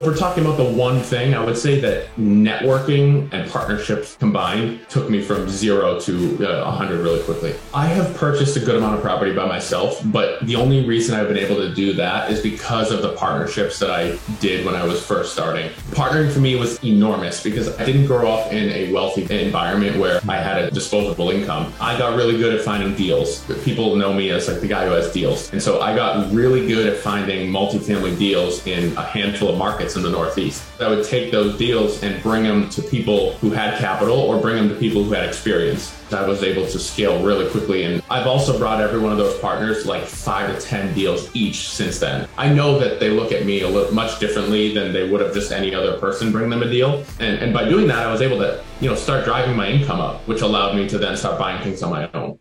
If we're talking about the one thing, I would say that networking and partnerships combined took me from 0 to 100 really quickly. I have purchased a good amount of property by myself, but the only reason I've been able to do that is because of the partnerships that I did when I was first starting. Partnering for me was enormous because I didn't grow up in a wealthy environment where I had a disposable income. I got really good at finding deals. People know me as like the guy who has deals. And so I got really good at finding multifamily deals in a handful of markets in the Northeast. I would take those deals and bring them to people who had capital or bring them to people who had experience. I was able to scale really quickly. And I've also brought every one of those partners like 5 to 10 deals each since then. I know that they look at me a little much differently than they would have just any other person bring them a deal. And by doing that, I was able to, start driving my income up, which allowed me to then start buying things on my own.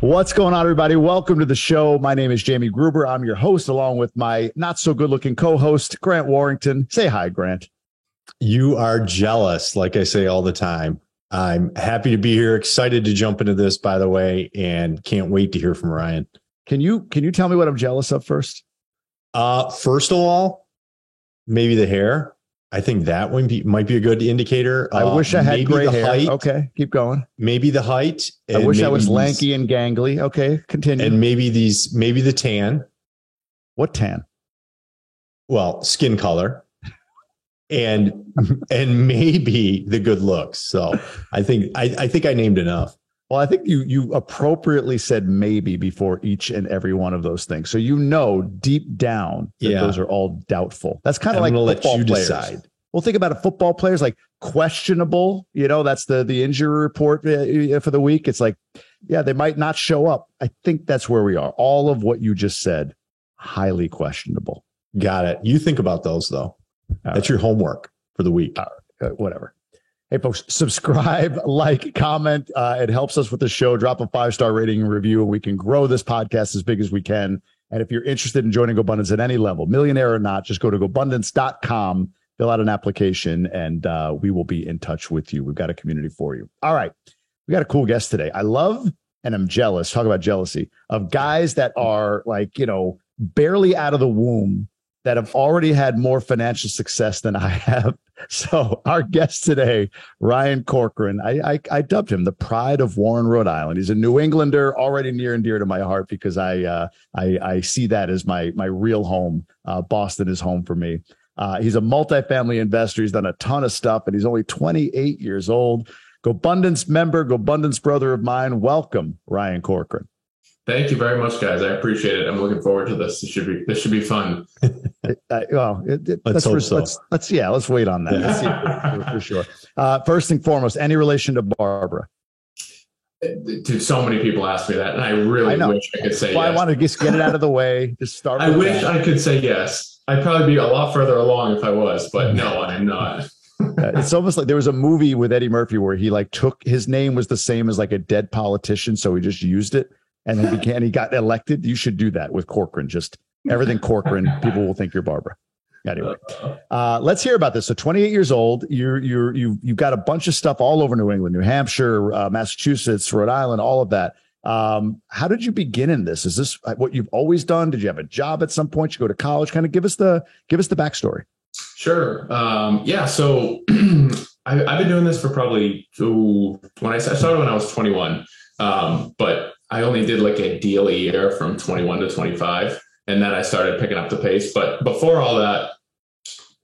What's going on, everybody? Welcome to the show. My name is Jamie Gruber. I'm your host, along with my not so good looking co-host, Grant Warrington. Say hi, Grant. You are jealous, like I say all the time. I'm happy to be here, excited to jump into this, by the way, and can't wait to hear from Ryan. Can you tell me what I'm jealous of first? First of all, maybe the hair. I think that one might be a good indicator. I wish I had gray hair. Height, okay, keep going. Maybe the height. I wish I was lanky and gangly. Okay, continue. And maybe the tan. What tan? Well, skin color. And maybe the good looks. So I think I named enough. Well, I think you appropriately said maybe before each and every one of those things. So deep down that those are all doubtful. That's kind of like football players. Decide. Well, think about it. Football players like questionable. That's the injury report for the week. It's like, they might not show up. I think that's where we are. All of what you just said, highly questionable. Got it. You think about those though. That's your homework for the week. Whatever. Hey, folks, subscribe, like, comment. It helps us with the show. Drop a 5-star rating and review, and we can grow this podcast as big as we can. And if you're interested in joining GoBundance at any level, millionaire or not, just go to GoBundance.com, fill out an application, and we will be in touch with you. We've got a community for you. All right. We got a cool guest today. I love and I'm jealous, talk about jealousy, of guys that are barely out of the womb that have already had more financial success than I have. So our guest today, Ryan Corcoran, I dubbed him the pride of Warren, Rhode Island. He's a New Englander, already near and dear to my heart because I see that as my real home. Boston is home for me. He's a multifamily investor. He's done a ton of stuff, and he's only 28 years old. GoBundance member, GoBundance brother of mine. Welcome, Ryan Corcoran. Thank you very much, guys. I appreciate it. I'm looking forward to this. This should be fun. Let's wait on that. Let's see for sure. First and foremost, any relation to Barbara? Dude, so many people ask me that, and I really wish I could say yes. I want to just get it out of the way. Just start. I wish I could say yes. I'd probably be a lot further along if I was, but no, I'm not. It's almost like there was a movie with Eddie Murphy where he took his name was the same as like a dead politician, so he just used it. And then he got elected. You should do that with Corcoran. Just everything Corcoran. People will think you're Barbara. Anyway, let's hear about this. So 28 years old. You've got a bunch of stuff all over New England, New Hampshire, Massachusetts, Rhode Island, all of that. How did you begin in this? Is this what you've always done? Did you have a job at some point? Did you go to college? Kind of give us the backstory. Sure. So I've been doing this for probably when I started when I was 21. But I only did like a deal a year from 21 to 25. And then I started picking up the pace. But before all that,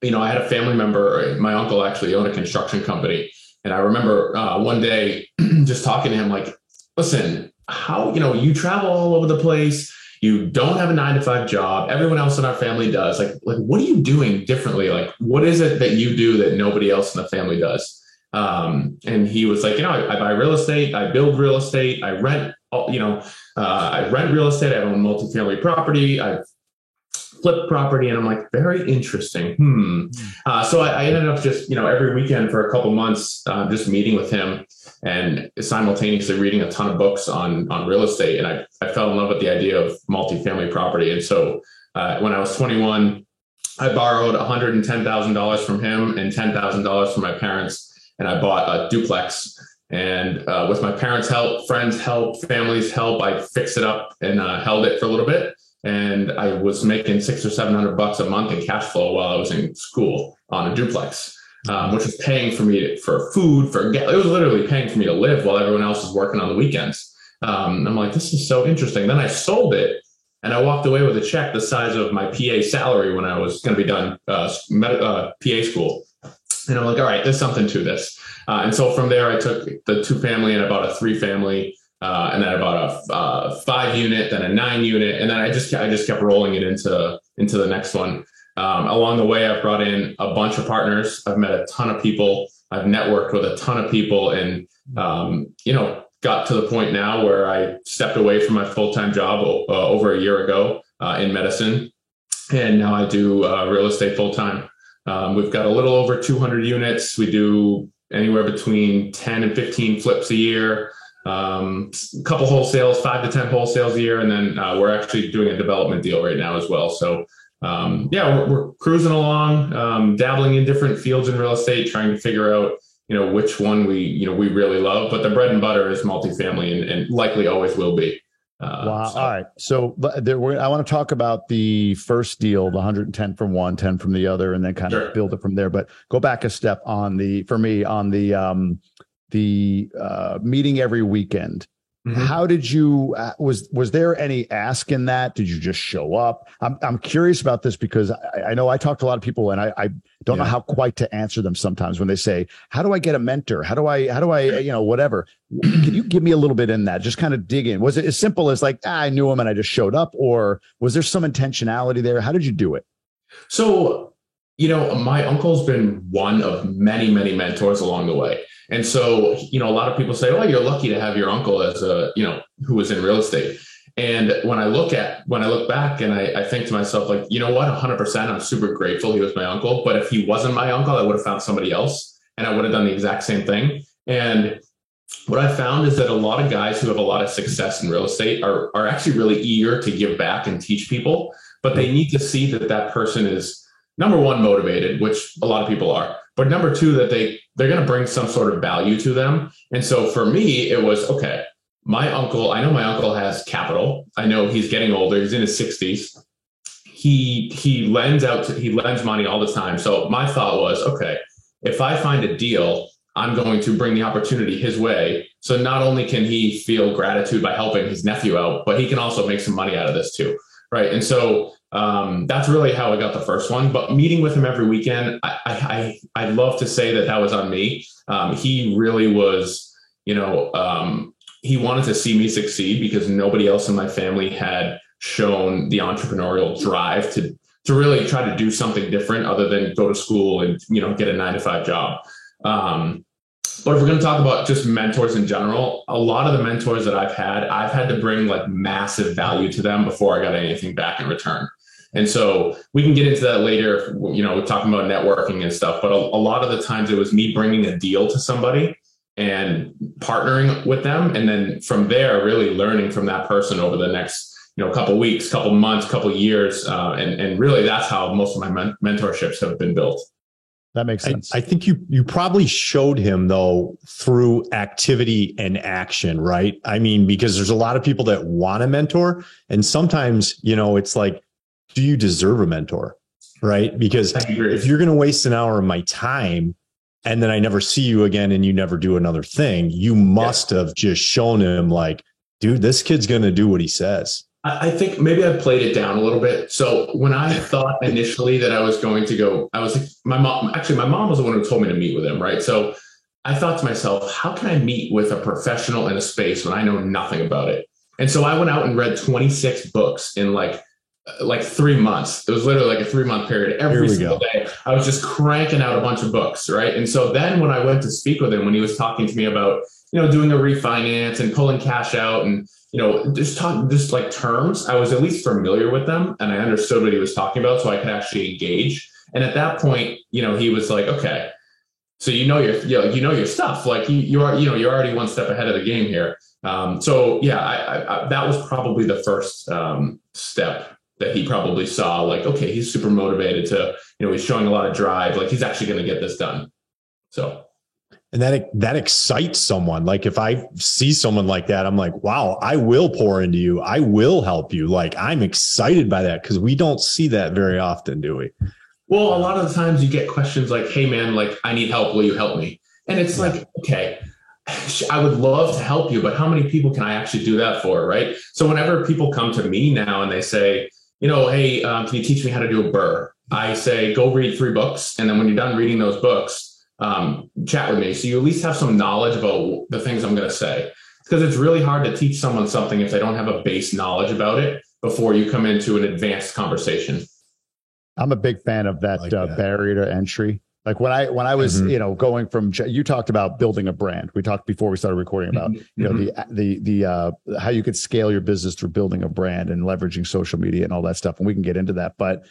I had a family member, my uncle actually owned a construction company. And I remember one day just talking to him like, listen, how, you travel all over the place. You don't have a 9-to-5 job. Everyone else in our family does. Like, what are you doing differently? Like, what is it that you do that nobody else in the family does? And he was like, I buy real estate, I build real estate, I rent, I rent real estate, I own multifamily property, I flip property. And I'm like, very interesting. So I ended up just, every weekend for a couple months, just meeting with him and simultaneously reading a ton of books on real estate. And I fell in love with the idea of multifamily property. And so when I was 21, I borrowed $110,000 from him and $10,000 from my parents. And I bought a duplex And with my parents' help, friends' help, family's help, I fixed it up and held it for a little bit. And I was making $600 or $700 a month in cash flow while I was in school on a duplex, which was paying for me for food, it was literally paying for me to live while everyone else was working on the weekends. I'm like, this is so interesting. Then I sold it and I walked away with a check the size of my PA salary when I was going to be done PA school. And I'm like, all right, there's something to this. And so from there, I took the 2-family and I bought a 3-family. And then I bought a 5-unit, then a 9-unit, and then I just kept rolling it into the next one. Along the way, I've brought in a bunch of partners. I've met a ton of people. I've networked with a ton of people, and got to the point now where I stepped away from my full-time job over a year ago in medicine, and now I do real estate full-time. We've got a little over 200 units. We do anywhere between 10 and 15 flips a year. A couple wholesales, 5 to 10 wholesales a year. And then we're actually doing a development deal right now as well. So we're cruising along, dabbling in different fields in real estate, trying to figure out, which one we really love. But the bread and butter is multifamily and likely always will be. Wow. So. All right. So I want to talk about the first deal, the 110 from one, 10 from the other, and then kind of build it from there. But go back a step on the meeting every weekend. Mm-hmm. How did you, was there any ask in that? Did you just show up? I'm curious about this because I know I talk to a lot of people and I don't know how quite to answer them sometimes when they say, how do I get a mentor? How do I, whatever. Can you give me a little bit in that? Just kind of dig in. Was it as simple as like, I knew him and I just showed up, or was there some intentionality there? How did you do it? So, my uncle's been one of many, many mentors along the way. And so, a lot of people say, oh, you're lucky to have your uncle as who was in real estate. And when I look back and I think to myself, like, you know what, 100%, I'm super grateful he was my uncle. But if he wasn't my uncle, I would have found somebody else and I would have done the exact same thing. And what I found is that a lot of guys who have a lot of success in real estate are actually really eager to give back and teach people, but they need to see that person is, number one, motivated, which a lot of people are, but number two, that they're going to bring some sort of value to them. And so for me, it was, okay, I know my uncle has capital. I know he's getting older. He's in his 60s. He lends money all the time. So my thought was, okay, if I find a deal, I'm going to bring the opportunity his way. So not only can he feel gratitude by helping his nephew out, but he can also make some money out of this too. Right. And so that's really how I got the first one. But meeting with him every weekend, I'd love to say that was on me. He really was, he wanted to see me succeed because nobody else in my family had shown the entrepreneurial drive to really try to do something different other than go to school and, get a 9-to-5 job. But if we're going to talk about just mentors in general, a lot of the mentors that I've had to bring like massive value to them before I got anything back in return. And so we can get into that later, we're talking about networking and stuff, but a lot of the times it was me bringing a deal to somebody and partnering with them. And then from there, really learning from that person over the next, couple weeks, couple months, couple years. And really that's how most of my mentorships have been built. That makes sense. I think you probably showed him though through activity and action, right? I mean, because there's a lot of people that want a mentor, and sometimes, it's like, do you deserve a mentor, right? Because if you're going to waste an hour of my time and then I never see you again and you never do another thing, you must have just shown him like, dude, this kid's going to do what he says. I think maybe I played it down a little bit. So when I thought initially that I was going to go, I was like, my mom was the one who told me to meet with him. Right. So I thought to myself, how can I meet with a professional in a space when I know nothing about it? And so I went out and read 26 books in like 3 months. It was literally like a 3-month period. Every single day, I was just cranking out a bunch of books. Right. And so then when I went to speak with him, when he was talking to me about, doing a refinance and pulling cash out and, just like terms, I was at least familiar with them and I understood what he was talking about so I could actually engage. And at that point, he was like, okay, so your stuff, like you're already one step ahead of the game here. I that was probably the first step that he probably saw, like, okay, he's super motivated to, he's showing a lot of drive, like he's actually going to get this done. So. And that excites someone. Like if I see someone like that, I'm like, wow, I will pour into you. I will help you. Like I'm excited by that because we don't see that very often, do we? Well, a lot of the times you get questions like, hey man, like I need help. Will you help me? And it's like, okay, I would love to help you, but how many people can I actually do that for? Right. So whenever people come to me now and they say, hey, can you teach me how to do a burr? I say, go read 3 books. And then when you're done reading those books, chat with me. So you at least have some knowledge about the things I'm going to say, because it's really hard to teach someone something if they don't have a base knowledge about it before you come into an advanced conversation. I'm a big fan of that, barrier to entry. Like when I was, going from, you talked about building a brand. We talked before we started recording about, the how you could scale your business through building a brand and leveraging social media and all that stuff. And we can get into that. But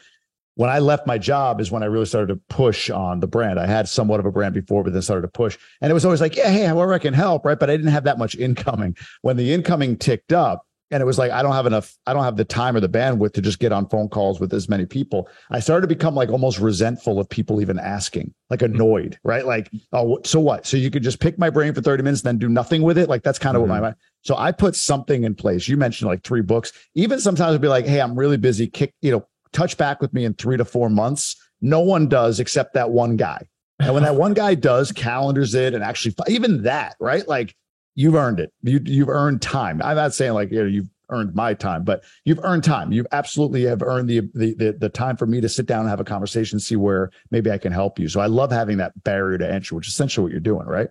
when I left my job is when I really started to push on the brand. I had somewhat of a brand before, but then started to push. And it was always like, yeah, hey, however I can help, right? But I didn't have that much incoming. When the incoming ticked up, and it was like, I don't have the time or the bandwidth to just get on phone calls with as many people. I started to become like almost resentful of people even asking, like annoyed, right? Like, oh, so what? So you could just pick my brain for 30 minutes, then do nothing with it. Like, that's kind of what my mind. So I put something in place. You mentioned like 3 books. Even sometimes I'd be like, hey, I'm really busy. Touch back with me in 3 to 4 months. No one does except that one guy. And when that one guy does, calendars it, and actually even that, right? Like, you've earned it. You've earned time. I'm not saying like, you've earned my time, but you've earned time. You absolutely have earned the time for me to sit down and have a conversation, see where maybe I can help you. So I love having that barrier to entry, which is essentially what you're doing, right?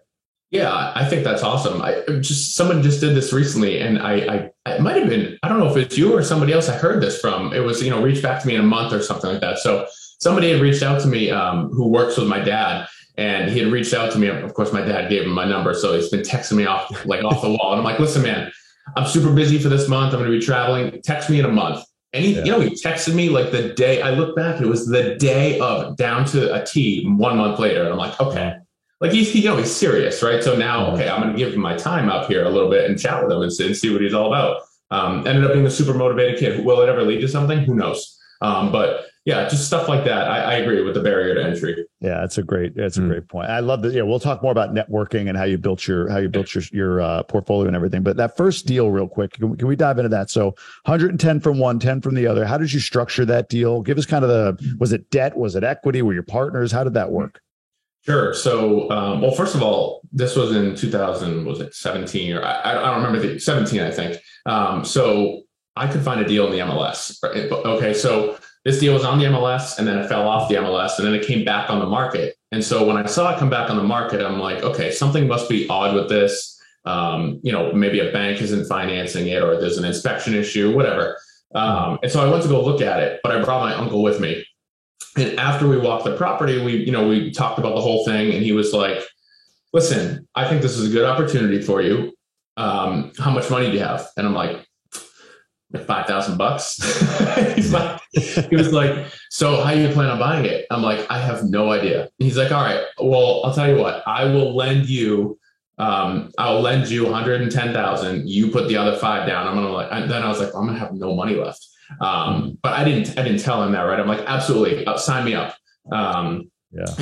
Yeah, I think that's awesome. Someone just did this recently, and it might have been, I don't know if it's you or somebody else I heard this from. It was, reach back to me in a month or something like that. So somebody had reached out to me who works with my dad. And he had reached out to me. Of course, my dad gave him my number. So he's been texting me off the wall. And I'm like, listen, man, I'm super busy for this month. I'm going to be traveling. Text me in a month. And he texted me like the day I look back. It was the day of, down to a T, 1 month later. And I'm like, okay, like he's serious, right? So now, okay, I'm going to give him my time up here a little bit and chat with him and see what he's all about. Ended up being a super motivated kid. Will it ever lead to something? Who knows? But yeah, just stuff like that. I agree with the barrier to entry. Yeah, that's a great point. I love that. Yeah, we'll talk more about networking and how you built your portfolio and everything. But that first deal, real quick, can we dive into that? So 110 from one, 10 from the other. How did you structure that deal? Give us kind of was it debt? Was it equity? Were your partners? How did that work? Sure. So, well, first of all, this was in 2000, was it 17 or I don't remember 17, I think. So I could find a deal in the MLS. Right? Okay. So this deal was on the MLS and then it fell off the MLS and then it came back on the market. And so when I saw it come back on the market, I'm like, okay, something must be odd with this. Maybe a bank isn't financing it or there's an inspection issue, whatever. And so I went to go look at it, but I brought my uncle with me. And after we walked the property, we talked about the whole thing. And he was like, listen, I think this is a good opportunity for you. How much money do you have? And I'm like, $5,000. He was like, so how do you plan on buying it? I'm like, I have no idea. And he's like, all right, well, I'll tell you what, I will lend you $110,000. You put the other 5 down. Then I was like, I'm going to have no money left. But I didn't tell him that, right? I'm like, absolutely, sign me up. And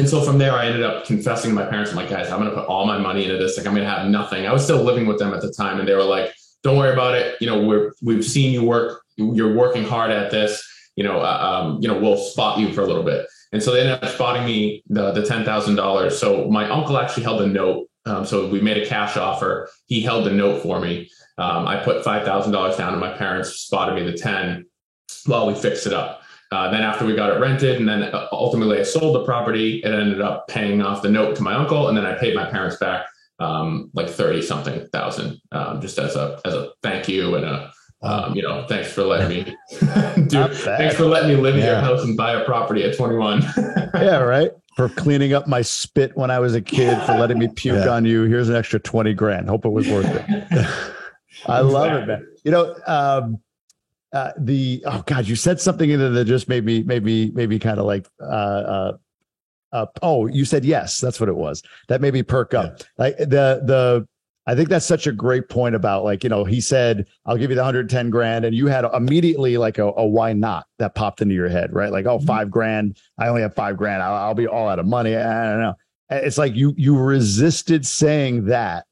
so from there, I ended up confessing to my parents. I'm like, guys, I'm going to put all my money into this. Like, I'm going to have nothing. I was still living with them at the time. And they were like, don't worry about it. We've seen you work. You're working hard at this. We'll spot you for a little bit. And so they ended up spotting me the $10,000. So my uncle actually held a note. So we made a cash offer. He held the note for me. I put $5,000 down and my parents spotted me the 10 while we fixed it up. Then after we got it rented and then ultimately I sold the property, it ended up paying off the note to my uncle. And then I paid my parents back like 30 something thousand, just as a thank you and thanks for letting me thanks for letting me live in your house and buy a property at 21. Yeah, right. For cleaning up my spit when I was a kid, for letting me puke on you. Here's an extra 20 grand. Hope it was worth it. I love it, man. You said something in there that just made me kind of like you said yes, that's what it was. That made me perk up. Like I think that's such a great point about he said, I'll give you the 110 grand. And you had immediately like a why not that popped into your head, right? Like, $5 grand. I only have $5 grand. I'll be all out of money. I don't know. It's like you resisted saying that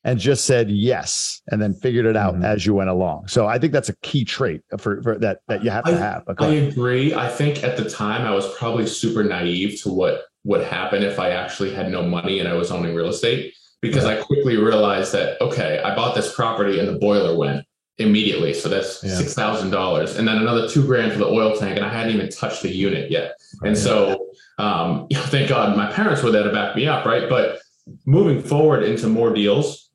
and just said yes, and then figured it out as you went along. So I think that's a key trait for that you have to have. I agree. I think at the time I was probably super naive to what would happen if I actually had no money and I was owning real estate, because I quickly realized that, okay, I bought this property and the boiler went immediately. So that's $6,000, and then another $2,000 for the oil tank. And I hadn't even touched the unit yet. And so, thank God my parents were there to back me up. Right. But moving forward into more deals,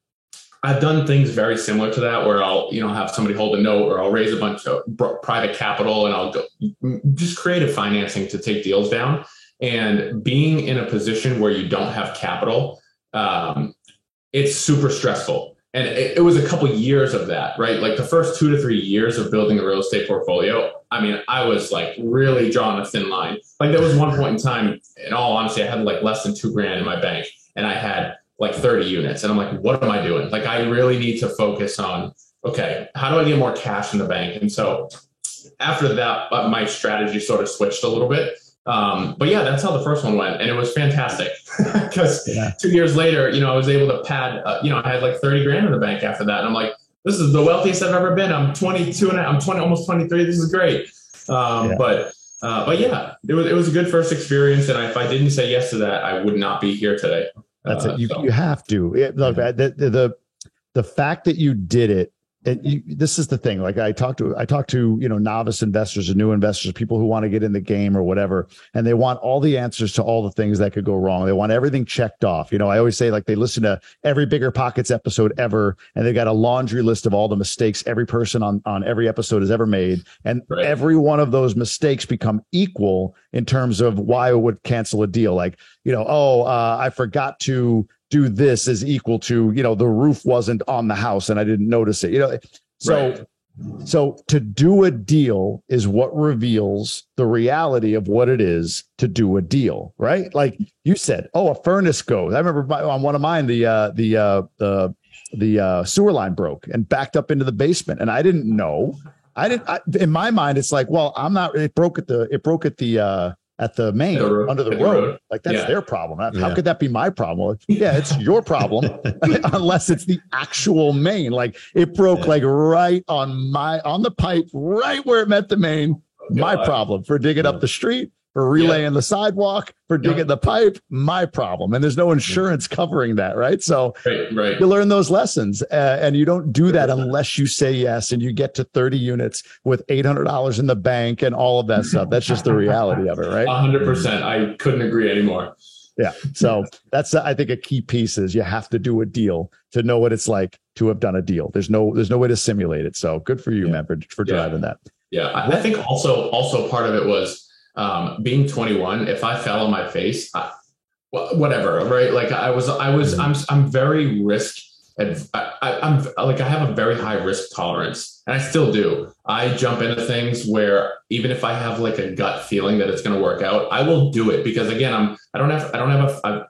I've done things very similar to that, where I'll, have somebody hold a note, or I'll raise a bunch of private capital, and I'll go just creative financing to take deals down. And being in a position where you don't have capital, it's super stressful. And it was a couple years of that, right? Like the first 2 to 3 years of building a real estate portfolio, I mean, I was like really drawing a thin line. Like there was one point in time, in all honesty, I had like less than $2,000 in my bank, and I had like 30 units. And I'm like, what am I doing? Like, I really need to focus on, okay, how do I get more cash in the bank? And so after that, my strategy sort of switched a little bit. But yeah, that's how the first one went. And it was fantastic because 2 years later, I was able to pad, I had like 30 grand in the bank after that. And I'm like, this is the wealthiest I've ever been. I'm 22 and I'm 20, almost 23. This is great. But yeah, it was a good first experience. And if I didn't say yes to that, I would not be here today. That's it. You have to. Look, the fact that you did it. This is the thing. Like I talk to novice investors and new investors, people who want to get in the game or whatever, and they want all the answers to all the things that could go wrong. They want everything checked off. I always say, like, they listen to every Bigger Pockets episode ever, and they got a laundry list of all the mistakes every person on every episode has ever made, and every one of those mistakes become equal in terms of why it would cancel a deal. Like, I forgot to do this is equal to, the roof wasn't on the house and I didn't notice it, So to do a deal is what reveals the reality of what it is to do a deal, right? Like you said, a furnace goes. I remember on one of mine, the sewer line broke and backed up into the basement, and I didn't know. In my mind, it's like, well, it broke at the main under the road. Like that's their problem. How could that be my problem? Yeah, it's your problem unless it's the actual main. Like it broke like right on the pipe, right where it met the main. My problem for digging up the street, for relaying the sidewalk, for digging the pipe. My problem. And there's no insurance covering that, right? So you learn those lessons, and you don't do that unless you say yes and you get to 30 units with $800 in the bank and all of that stuff. That's just the reality of it, right? 100%. I couldn't agree anymore. Yeah. So that's, I think, a key piece is you have to do a deal to know what it's like to have done a deal. There's no way to simulate it. So good for you, man, for driving that. Yeah. I think also part of it was being 21. If I fell on my face, whatever, right? Like I'm very risk. I'm like, I have a very high risk tolerance, and I still do. I jump into things where even if I have like a gut feeling that it's going to work out, I will do it because, again, I'm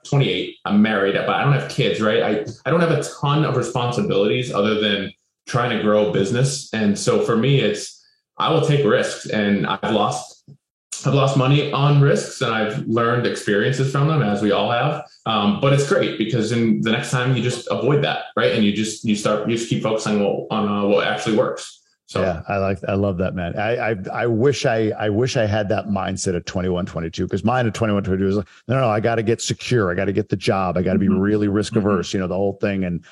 28, I'm married, but I don't have kids, right? I don't have a ton of responsibilities other than trying to grow a business. And so for me, I will take risks, and I've lost money on risks, and I've learned experiences from them, as we all have. But it's great because in the next time you just avoid that, right? And you just keep focusing on what actually works. So yeah, I love that, man. I wish I had that mindset at 21, 22, because mine at 21, 22 was like, no, I got to get secure. I got to get the job. I got to be really risk averse, the whole thing. And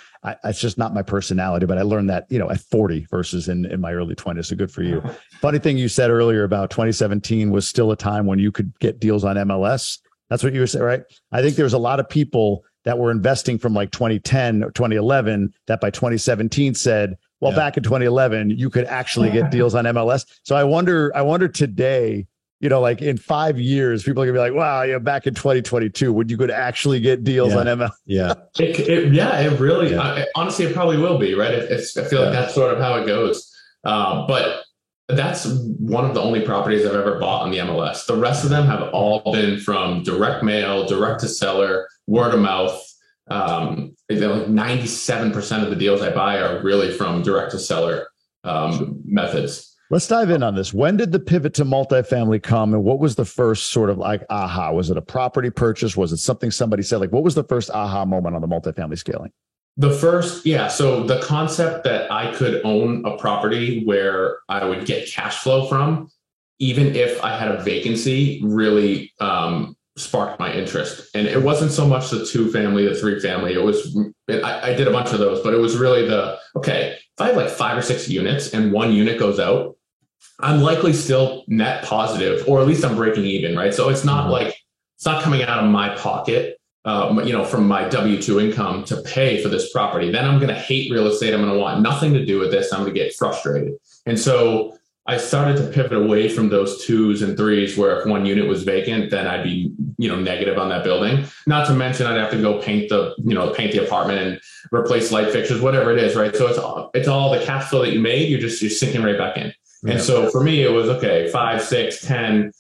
it's just not my personality, but I learned that, at 40 versus in my early 20s. So good for you. Funny thing you said earlier about 2017 was still a time when you could get deals on MLS. That's what you were saying, right? I think there was a lot of people that were investing from like 2010 or 2011 that by 2017 said, well, back in 2011, you could actually get deals on MLS. So I wonder today, like in 5 years, people are gonna be like, wow, back in 2022, when you could actually get deals on MLS. Yeah. It really, honestly, it probably will be, right? I feel like that's sort of how it goes. But that's one of the only properties I've ever bought on the MLS. The rest of them have all been from direct mail, direct to seller, word of mouth. Like 97% of the deals I buy are really from direct to seller methods. Let's dive in on this. When did the pivot to multifamily come, and what was the first sort of like aha? Was it a property purchase? Was it something somebody said? Like, what was the first aha moment on the multifamily scaling? The first, yeah. So the concept that I could own a property where I would get cash flow from, even if I had a vacancy, really sparked my interest. And it wasn't so much the 2-family, the 3-family. It was, I did a bunch of those, but it was really okay, if I have like 5 or 6 units and one unit goes out, I'm likely still net positive, or at least I'm breaking even, right? So it's not like, it's not coming out of my pocket, from my W-2 income to pay for this property. Then I'm going to hate real estate. I'm going to want nothing to do with this. I'm going to get frustrated. And so I started to pivot away from those 2s and 3s, where if one unit was vacant, then I'd be, negative on that building. Not to mention I'd have to go paint the apartment and replace light fixtures, whatever it is, right? So it's all the cash flow that you made. You're sinking right back in. And so for me, it was okay, 5, 6, 10,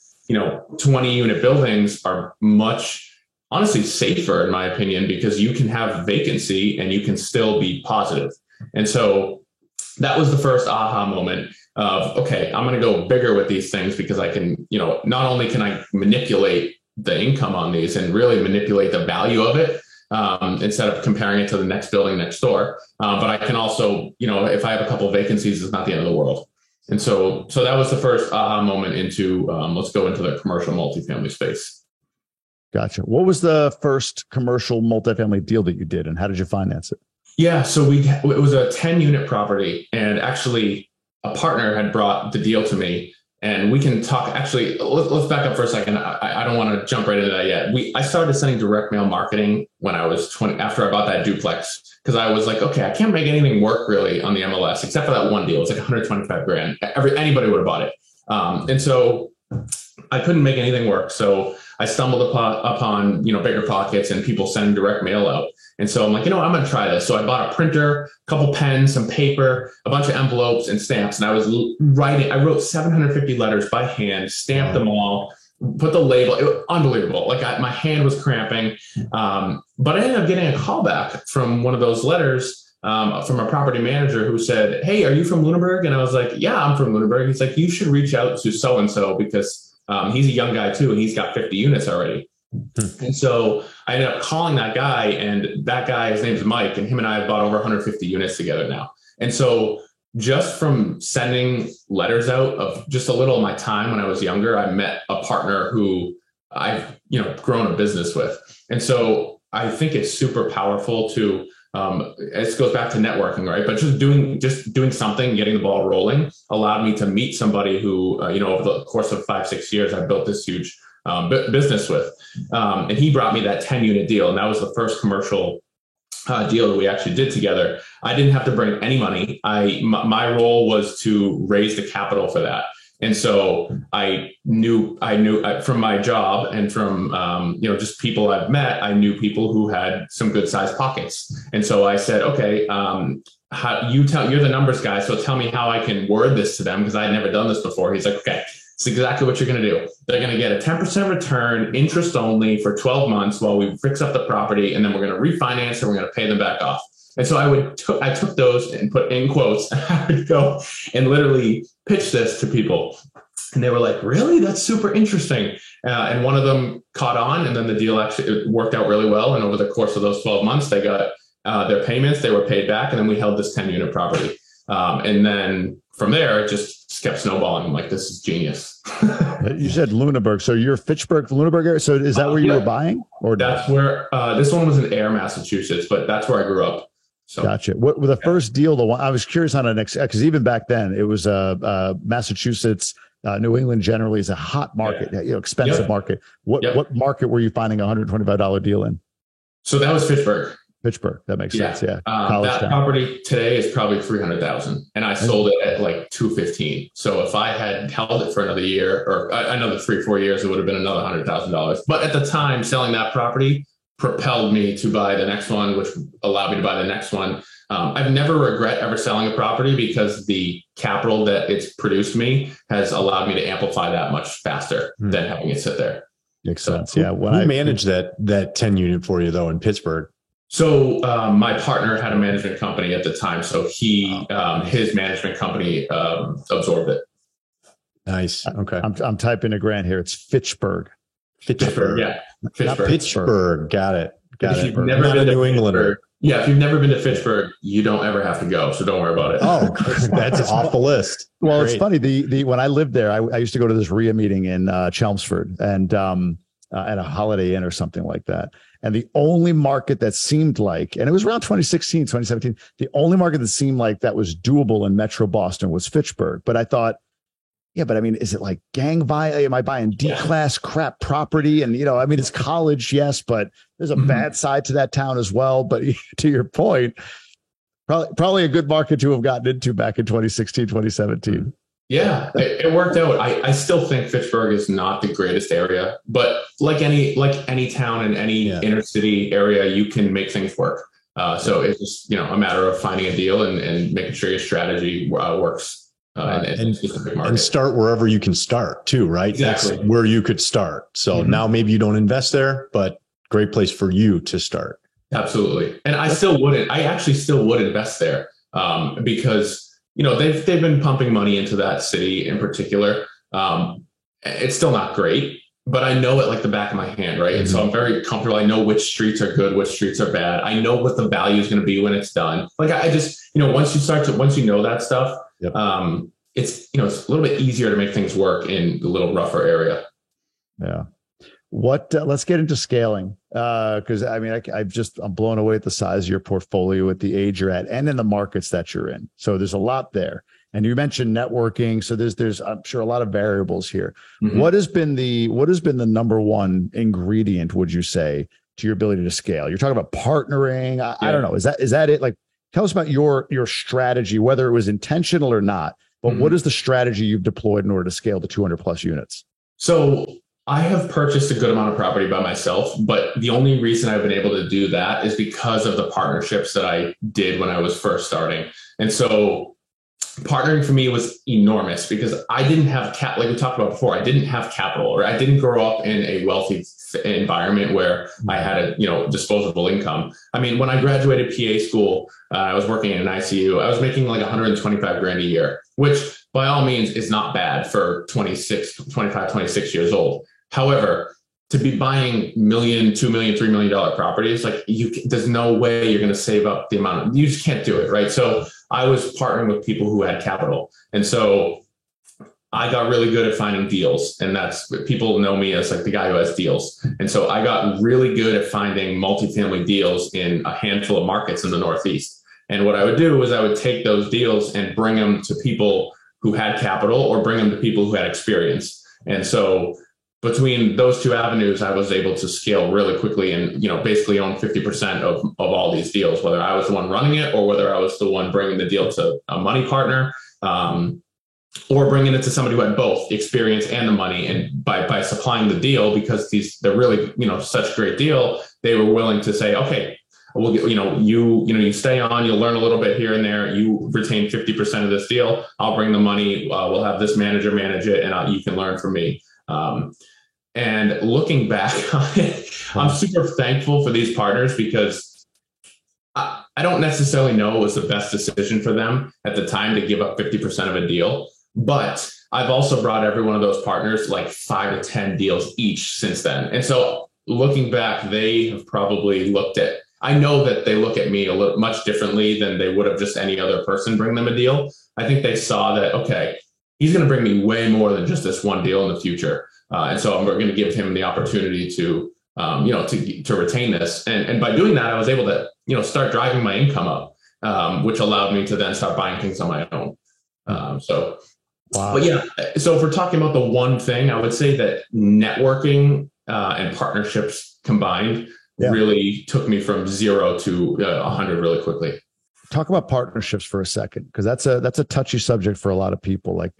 20 unit buildings are much, honestly, safer in my opinion, because you can have vacancy and you can still be positive. And so that was the first aha moment of, okay, I'm going to go bigger with these things, because I can, not only can I manipulate the income on these and really manipulate the value of it, instead of comparing it to the next building next door, but I can also, if I have a couple of vacancies, it's not the end of the world. And so that was the first aha moment into, let's go into the commercial multifamily space. Gotcha. What was the first commercial multifamily deal that you did, and how did you finance it? Yeah, so it was a 10-unit property, and actually a partner had brought the deal to me, and we can talk. Actually, let's back up for a second. I don't want to jump right into that yet. I started sending direct mail marketing when I was 20, after I bought that duplex, because I was like, okay, I can't make anything work really on the MLS except for that one deal. It's like $125,000. Anybody would have bought it, and so I couldn't make anything work. So I stumbled upon Bigger Pockets and people sending direct mail out. And so I'm like, I'm going to try this. So I bought a printer, a couple pens, some paper, a bunch of envelopes and stamps. And I was I wrote 750 letters by hand, stamped them all, put the label. It was unbelievable. Like my hand was cramping. But I ended up getting a call back from one of those letters from a property manager who said, hey, are you from Lunenburg? And I was like, yeah, I'm from Lunenburg. He's like, you should reach out to so-and-so, because he's a young guy too, and he's got 50 units already. And so I ended up calling that guy, and that guy, his name's Mike, and him and I have bought over 150 units together now. And so just from sending letters out of just a little of my time when I was younger, I met a partner who I've, grown a business with. And so I think it's super powerful to, it goes back to networking, right? But just doing something, getting the ball rolling allowed me to meet somebody who, over the course of 5-6 years, I built this huge business with. And he brought me that 10-unit deal. And that was the first commercial deal that we actually did together. I didn't have to bring any money. My role was to raise the capital for that. And so I knew from my job and from, just people I've met, I knew people who had some good sized pockets. And so I said, okay, you're the numbers guy. So tell me how I can word this to them, because I had never done this before. He's like, okay, it's exactly what you're going to do. They're going to get a 10% return, interest only, for 12 months while we fix up the property. And then we're going to refinance and we're going to pay them back off. And so I took those and put in quotes. I would go and literally pitch this to people. And they were like, really? That's super interesting. And one of them caught on, and then the deal actually worked out really well. And over the course of those 12 months, they got their payments, they were paid back. And then we held this 10-unit property. And then from there, it just kept snowballing. I'm like, this is genius. You said Lunenburg. So you're Fitchburg, Lunenburg area. So is that where you were buying? Or that's where, this one was in Ayer, Massachusetts, but that's where I grew up. So, gotcha. What the first deal? The one I was curious on because even back then it was Massachusetts, New England generally is a hot market, expensive market. What market were you finding a $125 deal in? So that was Fitchburg. That makes sense. Yeah. That property today is probably $300,000, and I sold it at like $215,000. So if I had held it for another year or another 3-4 years, it would have been another $100,000. But at the time, selling that property propelled me to buy the next one, which allowed me to buy the next one. I've never regret ever selling a property, because the capital that it's produced me has allowed me to amplify that much faster than having it sit there. Makes sense. Yeah. Who managed that 10 unit for you though in Pittsburgh? So my partner had a management company at the time. So his management company absorbed it. Nice. Okay. I'm typing to Grant here. It's Fitchburg. Fitchburg, yeah. Not Fitchburg. Pittsburgh. Got it. If you've never Not been a to New Fitchburg, Englander. yeah, if you've never been to Fitchburg, you don't ever have to go. So don't worry about it. Oh, that's off the list. Well, Great. it's funny. The when I lived there, I used to go to this RIA meeting in Chelmsford and at a Holiday Inn or something like that. And the only market that seemed like, and it was around 2016, 2017, the only market that seemed like that was doable in Metro Boston was Fitchburg. But I thought, yeah, but I mean, is it like gang violence? Am I buying D-class crap property? And, I mean, it's college, yes, but there's a bad side to that town as well. But to your point, probably a good market to have gotten into back in 2016, 2017. Yeah, it worked out. I still think Fitchburg is not the greatest area, but like any town in any inner city area, you can make things work. So it's just, a matter of finding a deal and making sure your strategy works. And start wherever you can start too, right? Exactly. That's where you could start. So now maybe you don't invest there, but great place for you to start. Absolutely. And I actually still would invest there because, they've been pumping money into that city in particular. It's still not great, but I know it like the back of my hand, right? And so I'm very comfortable. I know which streets are good, which streets are bad. I know what the value is going to be when it's done. Like I just, once you know that stuff, it's a little bit easier to make things work in the little rougher area. Yeah. Let's get into scaling. Cause I mean, I'm blown away at the size of your portfolio at the age you're at and in the markets that you're in. So there's a lot there. And you mentioned networking. So there's, I'm sure, a lot of variables here. What has been the number one ingredient, would you say, to your ability to scale? You're talking about partnering. I don't know. Is that it? Like, tell us about your strategy, whether it was intentional or not, but what is the strategy you've deployed in order to scale to 200 plus units? So I have purchased a good amount of property by myself, but the only reason I've been able to do that is because of the partnerships that I did when I was first starting. And so partnering for me was enormous because I didn't have like we talked about before, I didn't have capital, or I didn't grow up in a wealthy environment where I had a disposable income. I mean, when I graduated PA school, I was working in an ICU. I was making like 125 grand a year, which by all means is not bad for 25, 26 years old. However, to be buying $1 million, $2 million, $3 million properties, like there's no way you're going to save up the amount. You just can't do it, right? So I was partnering with people who had capital, and so I got really good at finding deals, and that's people know me as like the guy who has deals. And so I got really good at finding multifamily deals in a handful of markets in the Northeast. And what I would do is I would take those deals and bring them to people who had capital or bring them to people who had experience. And so between those two avenues, I was able to scale really quickly and, basically own 50% of all these deals, whether I was the one running it or whether I was the one bringing the deal to a money partner, or bringing it to somebody who had both the experience and the money. And by supplying the deal, because they're really, such a great deal, they were willing to say, okay, we'll get, you stay on, you'll learn a little bit here and there. You retain 50% of this deal. I'll bring the money. We'll have this manager manage it, and you can learn from me. And looking back on it, I'm super thankful for these partners because I don't necessarily know it was the best decision for them at the time to give up 50% of a deal. But I've also brought every one of those partners like 5 to 10 deals each since then. And so looking back, they have probably I know that they look at me much differently than they would have just any other person bring them a deal. I think they saw that, okay, he's going to bring me way more than just this one deal in the future. And so I'm going to give him the opportunity to retain this. And by doing that, I was able to, start driving my income up, which allowed me to then start buying things on my own. Wow. But yeah, so if we're talking about the one thing, I would say that networking and partnerships combined really took me from 0 to 100 really quickly. Talk about partnerships for a second, because that's a touchy subject for a lot of people. Like,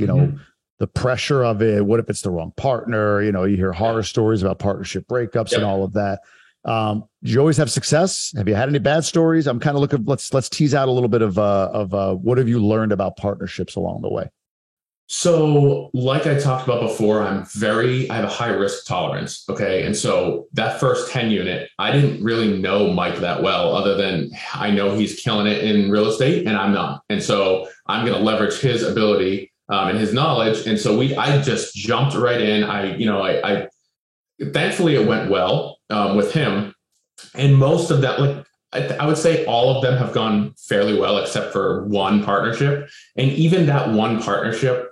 the pressure of it. What if it's the wrong partner? You hear horror stories about partnership breakups and all of that. Do you always have success? Have you had any bad stories? I'm kind of looking. Let's tease out a little bit of what have you learned about partnerships along the way? So like I talked about before, I have a high risk tolerance. Okay. And so that first 10 unit, I didn't really know Mike that well, other than I know he's killing it in real estate and I'm not. And so I'm going to leverage his ability and his knowledge. And so I just jumped right in. I thankfully it went well with him, and most of that, like I would say all of them have gone fairly well except for one partnership. And even that one partnership,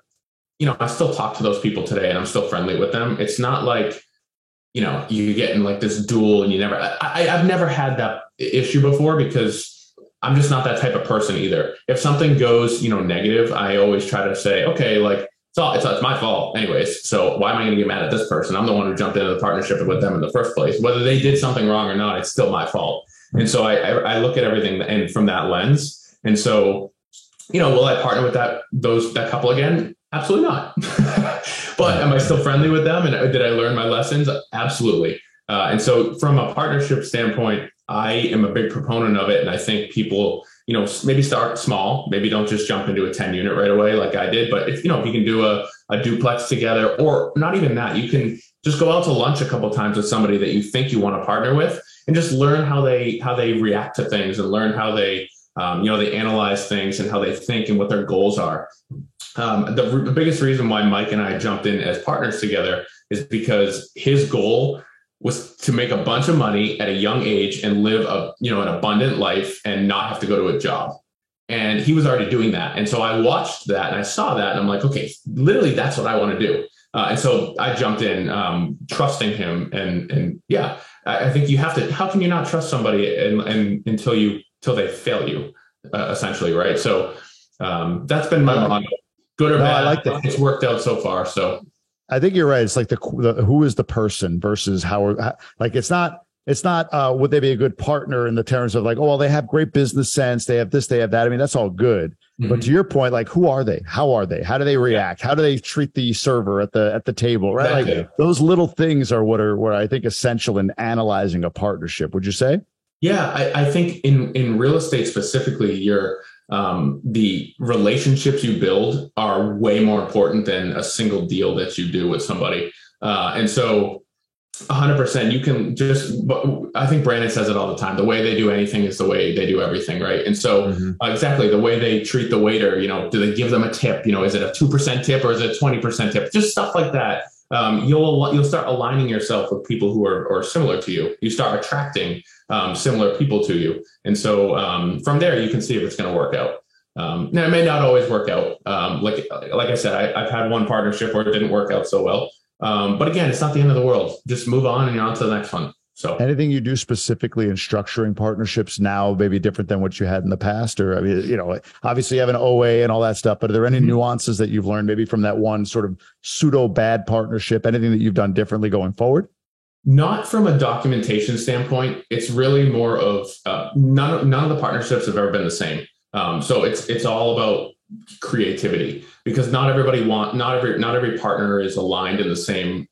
I still talk to those people today and I'm still friendly with them. It's not like, you get in like this duel and I've never had that issue before because I'm just not that type of person either. If something goes, negative, I always try to say, okay, like it's my fault anyways. So why am I going to get mad at this person? I'm the one who jumped into the partnership with them in the first place. Whether they did something wrong or not, it's still my fault. And so I look at everything and from that lens. And so, will I partner with that couple again? Absolutely not. But am I still friendly with them? And did I learn my lessons? Absolutely. And so from a partnership standpoint, I am a big proponent of it. And I think people, maybe start small, maybe don't just jump into a 10 unit right away like I did. But if you can do a duplex together, or not even that, you can just go out to lunch a couple of times with somebody that you think you want to partner with and just learn how they react to things and learn how they analyze things and how they think and what their goals are. The biggest reason why Mike and I jumped in as partners together is because his goal was to make a bunch of money at a young age and live an abundant life and not have to go to a job. And he was already doing that. And so I watched that and I saw that and I'm like, okay, literally that's what I want to do. And so I jumped in, trusting him. And yeah, I think you have to, how can you not trust somebody until they fail you, essentially. Right. So that's been my motto. Good or bad. I like that. It's worked out so far. So I think you're right. It's like the who is the person versus how like, it's not would they be a good partner in the terms of like, oh, well, they have great business sense. They have this, they have that. I mean, that's all good. Mm-hmm. But to your point, like, who are they? How are they? How do they react? How do they treat the server at the table? Right. Exactly. Like those little things are what I think essential in analyzing a partnership. Would you say? Yeah, I think in real estate specifically, the relationships you build are way more important than a single deal that you do with somebody. And so 100%, you can I think Brandon says it all the time. The way they do anything is the way they do everything. Right. And so exactly the way they treat the waiter, do they give them a tip? Is it a 2% tip or is it a 20% tip? Just stuff like that. You'll start aligning yourself with people who are similar to you. You start attracting similar people to you. And so from there, you can see if it's going to work out. Now, it may not always work out. Like I said, I've had one partnership where it didn't work out so well. But again, it's not the end of the world. Just move on and you're on to the next one. So anything you do specifically in structuring partnerships now, maybe different than what you had in the past? Or, I mean, obviously you have an OA and all that stuff, but are there any nuances that you've learned maybe from that one sort of pseudo bad partnership, anything that you've done differently going forward? Not from a documentation standpoint. It's really more of none of the partnerships have ever been the same. So it's all about creativity because not every partner is aligned in the same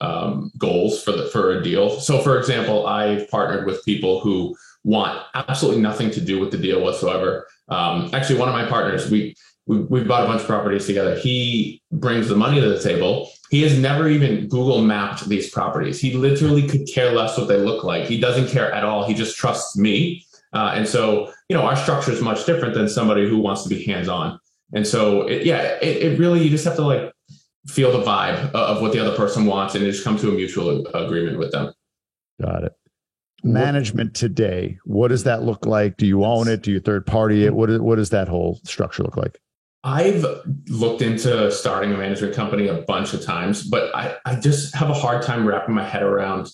goals for a deal. So for example, I've partnered with people who want absolutely nothing to do with the deal whatsoever. Actually, one of my partners, we bought a bunch of properties together. He brings the money to the table. He has never even Google mapped these properties. He literally could care less what they look like. He doesn't care at all. He just trusts me. And so, our structure is much different than somebody who wants to be hands-on. And so, it really, you just have to like feel the vibe of what the other person wants and just come to a mutual agreement with them. Got it. Management today, what does that look like? Do you own it? Do you third party it? What does that whole structure look like? I've looked into starting a management company a bunch of times, but I just have a hard time wrapping my head around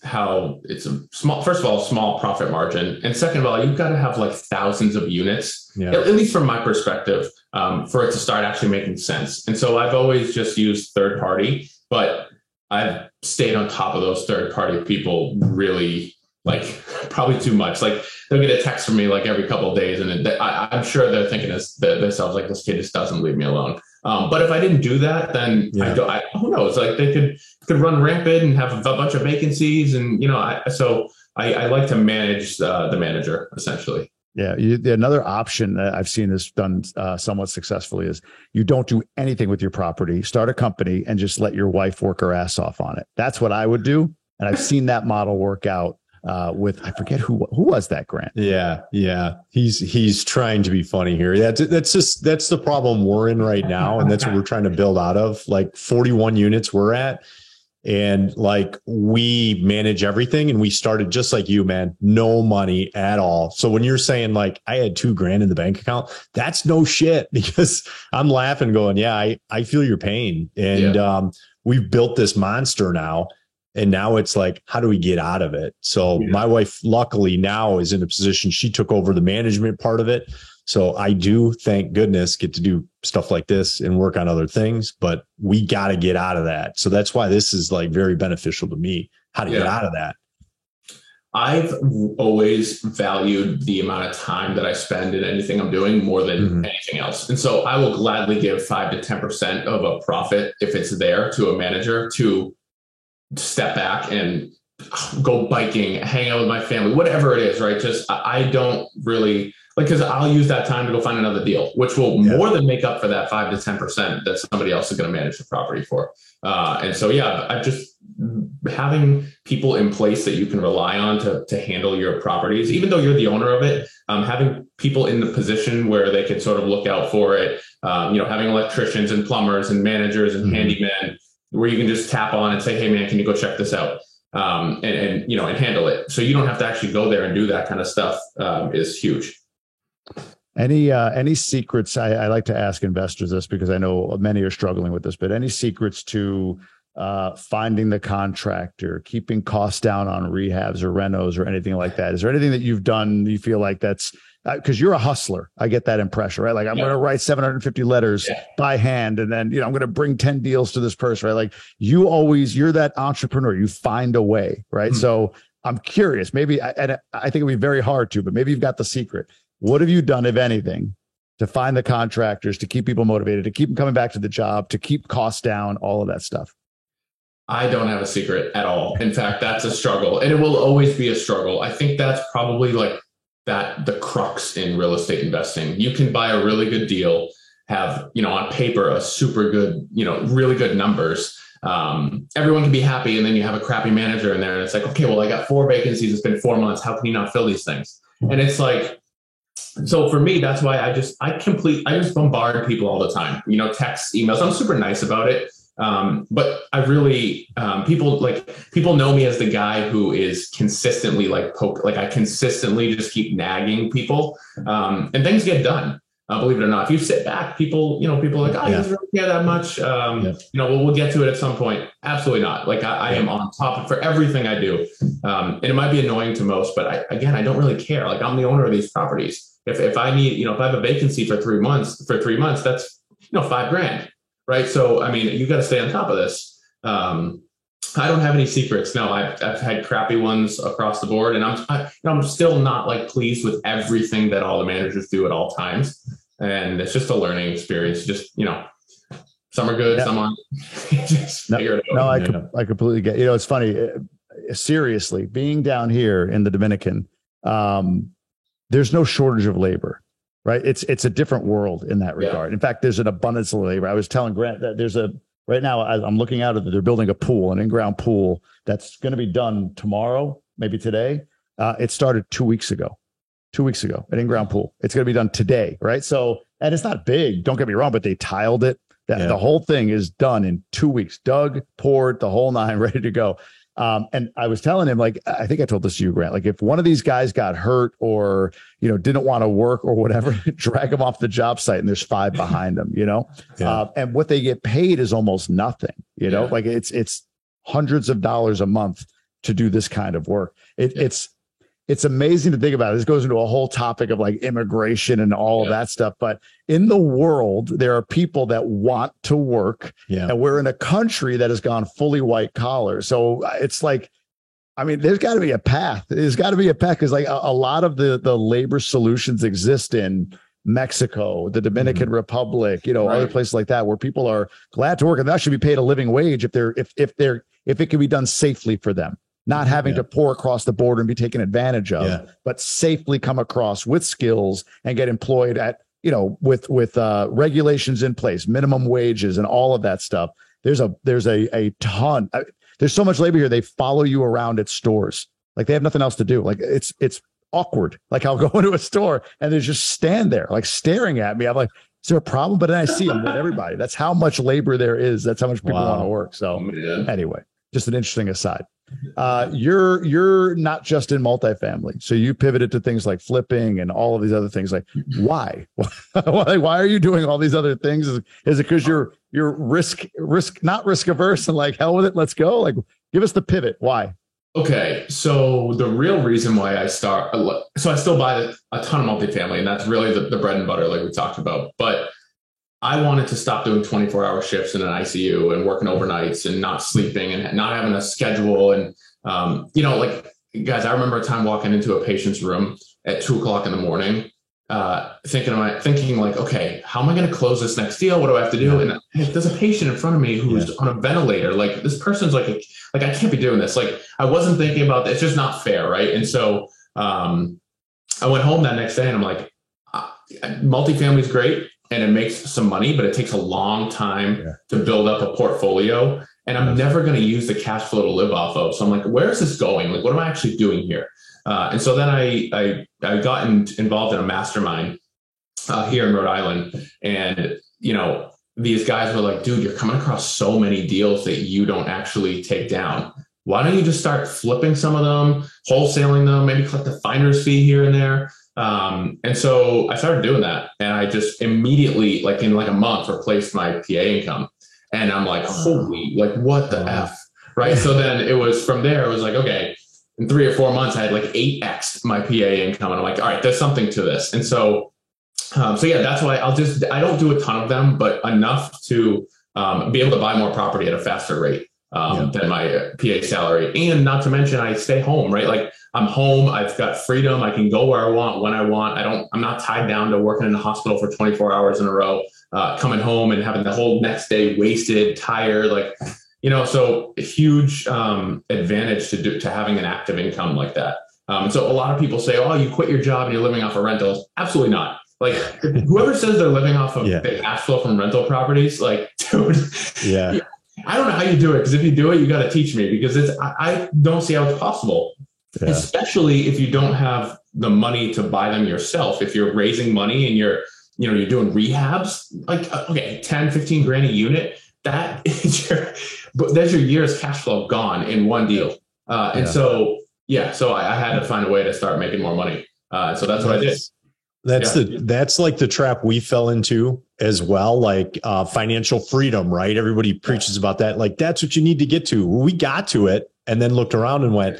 how it's a first of all, small profit margin. And second of all, you've got to have like thousands of units, at least from my perspective, for it to start actually making sense. And so I've always just used third party, but I've stayed on top of those third party people really like probably too much. Like they'll get a text from me like every couple of days. And I'm sure they're thinking themselves like, this kid just doesn't leave me alone. But if I didn't do that, then who knows? Like they could run rampant and have a bunch of vacancies. And, I like to manage the manager essentially. Yeah. Another option that I've seen this done somewhat successfully is you don't do anything with your property, start a company and just let your wife work her ass off on it. That's what I would do. And I've seen that model work out with, I forget who was that, Grant? Yeah. He's trying to be funny here. That's the problem we're in right now. And that's what we're trying to build out of. Like 41 units we're at. And like we manage everything, and we started just like you, man, no money at all. So when you're saying like I had $2,000 in the bank account, that's no shit, because I'm laughing going, yeah, I feel your pain. And we've built this monster now. And now it's like, how do we get out of it? So my wife, luckily now, is in a position, she took over the management part of it. So I do, thank goodness, get to do stuff like this and work on other things, but we got to get out of that. So that's why this is like very beneficial to me, how to get out of that. I've always valued the amount of time that I spend in anything I'm doing more than anything else. And so I will gladly give 5 to 10% of a profit, if it's there, to a manager to step back and go biking, hang out with my family, whatever it is, right? Just, I don't really like, because I'll use that time to go find another deal, which will more than make up for that 5 to 10% that somebody else is going to manage the property for. And so, I'm just having people in place that you can rely on to handle your properties, even though you're the owner of it, having people in the position where they can sort of look out for it, having electricians and plumbers and managers and handymen, where you can just tap on and say, hey man, can you go check this out? And handle it. So you don't have to actually go there and do that kind of stuff, is huge. Any secrets? I like to ask investors this because I know many are struggling with this, but any secrets to finding the contractor, keeping costs down on rehabs or renos or anything like that? Is there anything that you've done you feel like that's because you're a hustler? I get that impression, right? Like I'm going to write 750 letters by hand, and then I'm going to bring 10 deals to this person, right? Like you're that entrepreneur. You find a way, right? So I'm curious. Maybe, and I think it'd be very hard to, but maybe you've got the secret. What have you done, if anything, to find the contractors, to keep people motivated, to keep them coming back to the job, to keep costs down, all of that stuff? I don't have a secret at all. In fact, that's a struggle, and it will always be a struggle. I think that's probably like the crux in real estate investing. You can buy a really good deal, have, on paper, a super good, really good numbers. Everyone can be happy. And then you have a crappy manager in there, and it's like, okay, well, I got 4 vacancies. It's been 4 months. How can you not fill these things? And it's like, so for me, that's why I just bombard people all the time, texts, emails. I'm super nice about it. But I really, people know me as the guy who is consistently I consistently just keep nagging people, and things get done. Believe it or not, if you sit back, people are like, oh, he doesn't really care that much. We'll get to it at some point. Absolutely not. Like I am on top of for everything I do. And it might be annoying to most, but I don't really care. Like I'm the owner of these properties. If I need, if I have a vacancy for 3 months, that's, $5,000. Right. So, I mean, you got to stay on top of this. I don't have any secrets. No, I've had crappy ones across the board, and I'm still not pleased with everything that all the managers do at all times. And it's just a learning experience. Just, some are good, some aren't. Just figure it out. No, I completely get, it's funny. Seriously, being down here in the Dominican, there's no shortage of labor. Right. It's a different world in that regard. In fact, there's an abundance of labor. I was telling Grant that right now I'm looking out at they're building a pool, an in-ground pool that's going to be done tomorrow, maybe today. It started 2 weeks ago, an in-ground pool. It's going to be done today. Right. So, and it's not big, don't get me wrong, but they tiled it. The whole thing is done in 2 weeks, dug, poured, the whole nine, ready to go. And I was telling him, I think I told this to you, Grant, if one of these guys got hurt or, didn't want to work or whatever, drag them off the job site and there's 5 behind them, and what they get paid is almost nothing, it's hundreds of dollars a month to do this kind of work. It's amazing to think about it. This goes into a whole topic of immigration and all of that stuff. But in the world, there are people that want to work, and we're in a country that has gone fully white collar. So it's there's got to be a path. There's got to be a path because a lot of the labor solutions exist in Mexico, the Dominican Republic, other places like that, where people are glad to work, and that should be paid a living wage if it can be done safely for them. Not having to pour across the border and be taken advantage of, but safely come across with skills and get employed at, with regulations in place, minimum wages and all of that stuff. There's a ton. There's so much labor here. They follow you around at stores. Like they have nothing else to do. Like it's awkward. Like I'll go into a store and they just stand there like staring at me. I'm like, is there a problem? But then I see them with everybody. That's how much labor there is. That's how much people want to work. So anyway, just an interesting aside. You're not just in multifamily. So you pivoted to things like flipping and all of these other things. Like why? Why are you doing all these other things? Is it because you're not risk averse and like hell with it? Let's go. Like give us the pivot. Why? Okay, so the real reason why I still buy a ton of multifamily, and that's really the bread and butter, like we talked about. But I wanted to stop doing 24-hour shifts in an ICU and working overnights and not sleeping and not having a schedule. And like guys, I remember a time walking into a patient's room at 2:00 in the morning, thinking like, okay, how am I going to close this next deal? What do I have to do? And there's a patient in front of me who's on a ventilator. Like this person's like I can't be doing this. Like I wasn't thinking about that. It's just not fair. Right. And so I went home that next day and I'm like, multifamily is great and it makes some money, but it takes a long time to build up a portfolio. And I'm never going to use the cash flow to live off of. So I'm like, where is this going? Like, what am I actually doing here? And so then I got involved in a mastermind here in Rhode Island. And, these guys were like, dude, you're coming across so many deals that you don't actually take down. Why don't you just start flipping some of them, wholesaling them, maybe collect a finder's fee here and there? And so I started doing that. And I just immediately, like in like a month, replaced my PA income. And I'm like, holy, like what the F, right? So then it was from there, it was like, okay, in 3 or 4 months, I had like 8x my PA income. And I'm like, all right, there's something to this. And so that's why I don't do a ton of them, but enough to be able to buy more property at a faster rate than my PA salary. And not to mention, I stay home, right? Like I'm home, I've got freedom. I can go where I want, when I want. I'm not tied down to working in the hospital for 24 hours in a row, coming home and having the whole next day wasted, tired, like, so a huge advantage to having an active income like that. So a lot of people say, oh, you quit your job and you're living off of rentals. Absolutely not. Like whoever says they're living off of the cash flow from rental properties, like, dude, I don't know how you do it. Because if you do it, you got to teach me because I don't see how it's possible, especially if you don't have the money to buy them yourself. If you're raising money and you're doing rehabs, like, okay, 10, 15 grand a unit, that's your year's cash flow gone in one deal. So I had to find a way to start making more money. So that's what I did. That's like the trap we fell into as well. Like financial freedom, right? Everybody preaches about that. Like that's what you need to get to. We got to it and then looked around and went,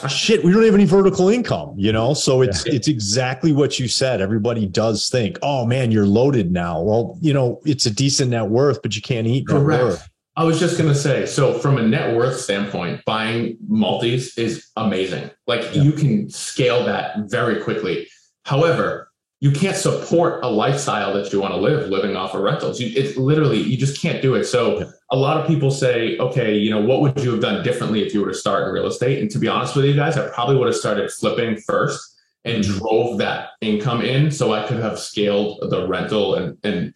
shit, we don't have any vertical income, So it's exactly what you said. Everybody does think, oh man, you're loaded now. Well, it's a decent net worth, but you can't eat net worth. I was just going to say, so from a net worth standpoint, buying multis is amazing. Like you can scale that very quickly. However, you can't support a lifestyle that you want to live living off of rentals. It's literally, you just can't do it. So a lot of people say, okay, what would you have done differently if you were to start in real estate? And to be honest with you guys, I probably would have started flipping first and drove that income in so I could have scaled the rental and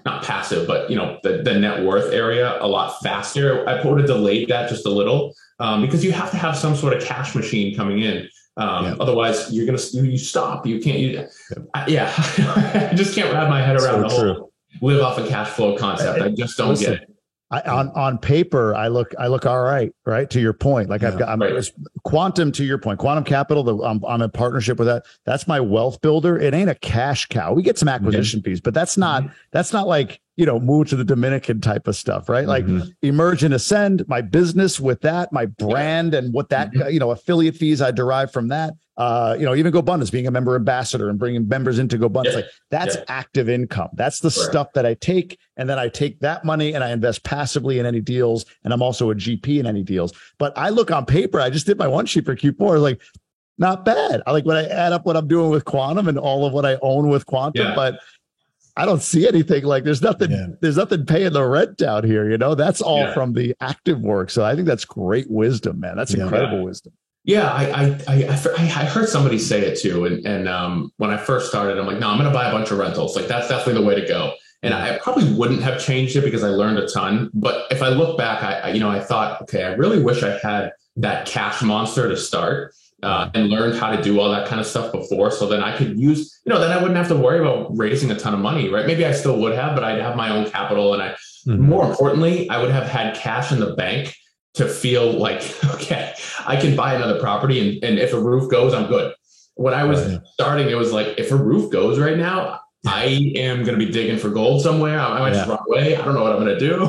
not passive, but the net worth area a lot faster. I would have delayed that just a little because you have to have some sort of cash machine coming in. Otherwise you're going to, you stop, you can't, I just can't wrap my head around the whole live off a cash flow concept. I just don't get it. On paper, I look all right. Right. To your point. Like I'm Quantum, to your point, Quantum Capital, I'm in partnership with that. That's my wealth builder. It ain't a cash cow. We get some acquisition fees, but that's not like, move to the Dominican type of stuff, right? Like Emerge and Ascend, my business with that, my brand and what that, affiliate fees I derive from that. Even GoBundance, being a member ambassador and bringing members into GoBundance, like that's active income. That's the stuff that I take. And then I take that money and I invest passively in any deals. And I'm also a GP in any deals. But I look on paper, I just did my one sheet for Q4. Like, not bad. I like when I add up what I'm doing with Quantum and all of what I own with Quantum, but I don't see anything like there's nothing paying the rent down here. That's all from the active work. So I think that's great wisdom, man. That's incredible wisdom. Yeah, I heard somebody say it too. And when I first started, I'm like, no, I'm going to buy a bunch of rentals. Like that's definitely the way to go. And I probably wouldn't have changed it because I learned a ton. But if I look back, I thought, okay, I really wish I had that cash monster to start. And learned how to do all that kind of stuff before. So then I could use, then I wouldn't have to worry about raising a ton of money, right? Maybe I still would have, but I'd have my own capital. And more importantly, I would have had cash in the bank to feel like, okay, I can buy another property. And if a roof goes, I'm good. When I was starting, it was like, if a roof goes right now, I am going to be digging for gold somewhere. I might just run away. I don't know what I'm going to do.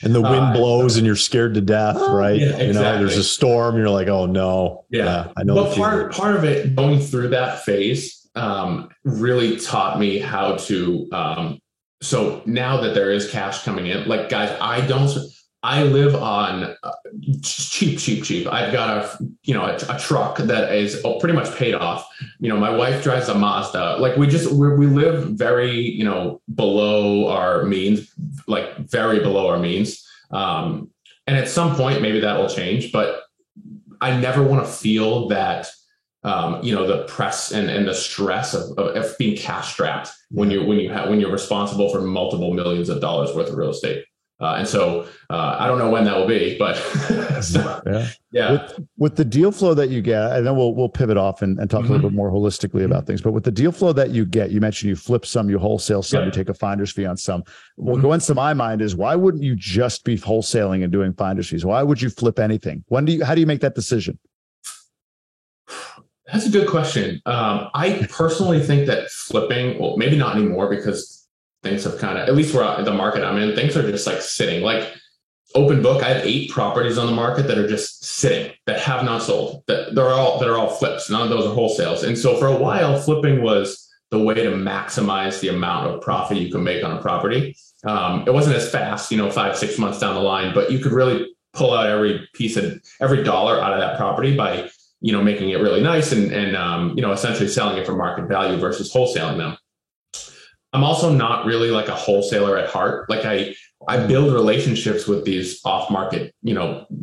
And the wind blows and you're scared to death, right? Yeah, exactly. There's a storm. You're like, oh no. Yeah. I know. But part of it, going through that phase, really taught me how to, so now that there is cash coming in, like guys, I live on cheap. I've got a truck that is pretty much paid off. My wife drives a Mazda. Like we live very, below our means, like very below our means. And at some point, maybe that will change, but I never want to feel that, the press and the stress of being cash strapped when you're responsible for multiple millions of dollars worth of real estate. And so I don't know when that will be, but With the deal flow that you get, and then we'll pivot off and talk a little bit more holistically about things. But with the deal flow that you get, you mentioned you flip some, you wholesale some, you take a finder's fee on some. What goes into my mind is, why wouldn't you just be wholesaling and doing finder's fees? Why would you flip anything? How do you make that decision? That's a good question. I personally think that flipping, well, maybe not anymore, because things have kind of, at least where the market I'm in, things are just like sitting. Like open book, I have 8 properties on the market that are just sitting, that have not sold, that are all flips. None of those are wholesales. And so for a while, flipping was the way to maximize the amount of profit you can make on a property. It wasn't as fast, 5-6 months down the line, but you could really pull out every dollar out of that property by, making it really nice and essentially selling it for market value versus wholesaling them. I'm also not really like a wholesaler at heart. Like I build relationships with these off-market,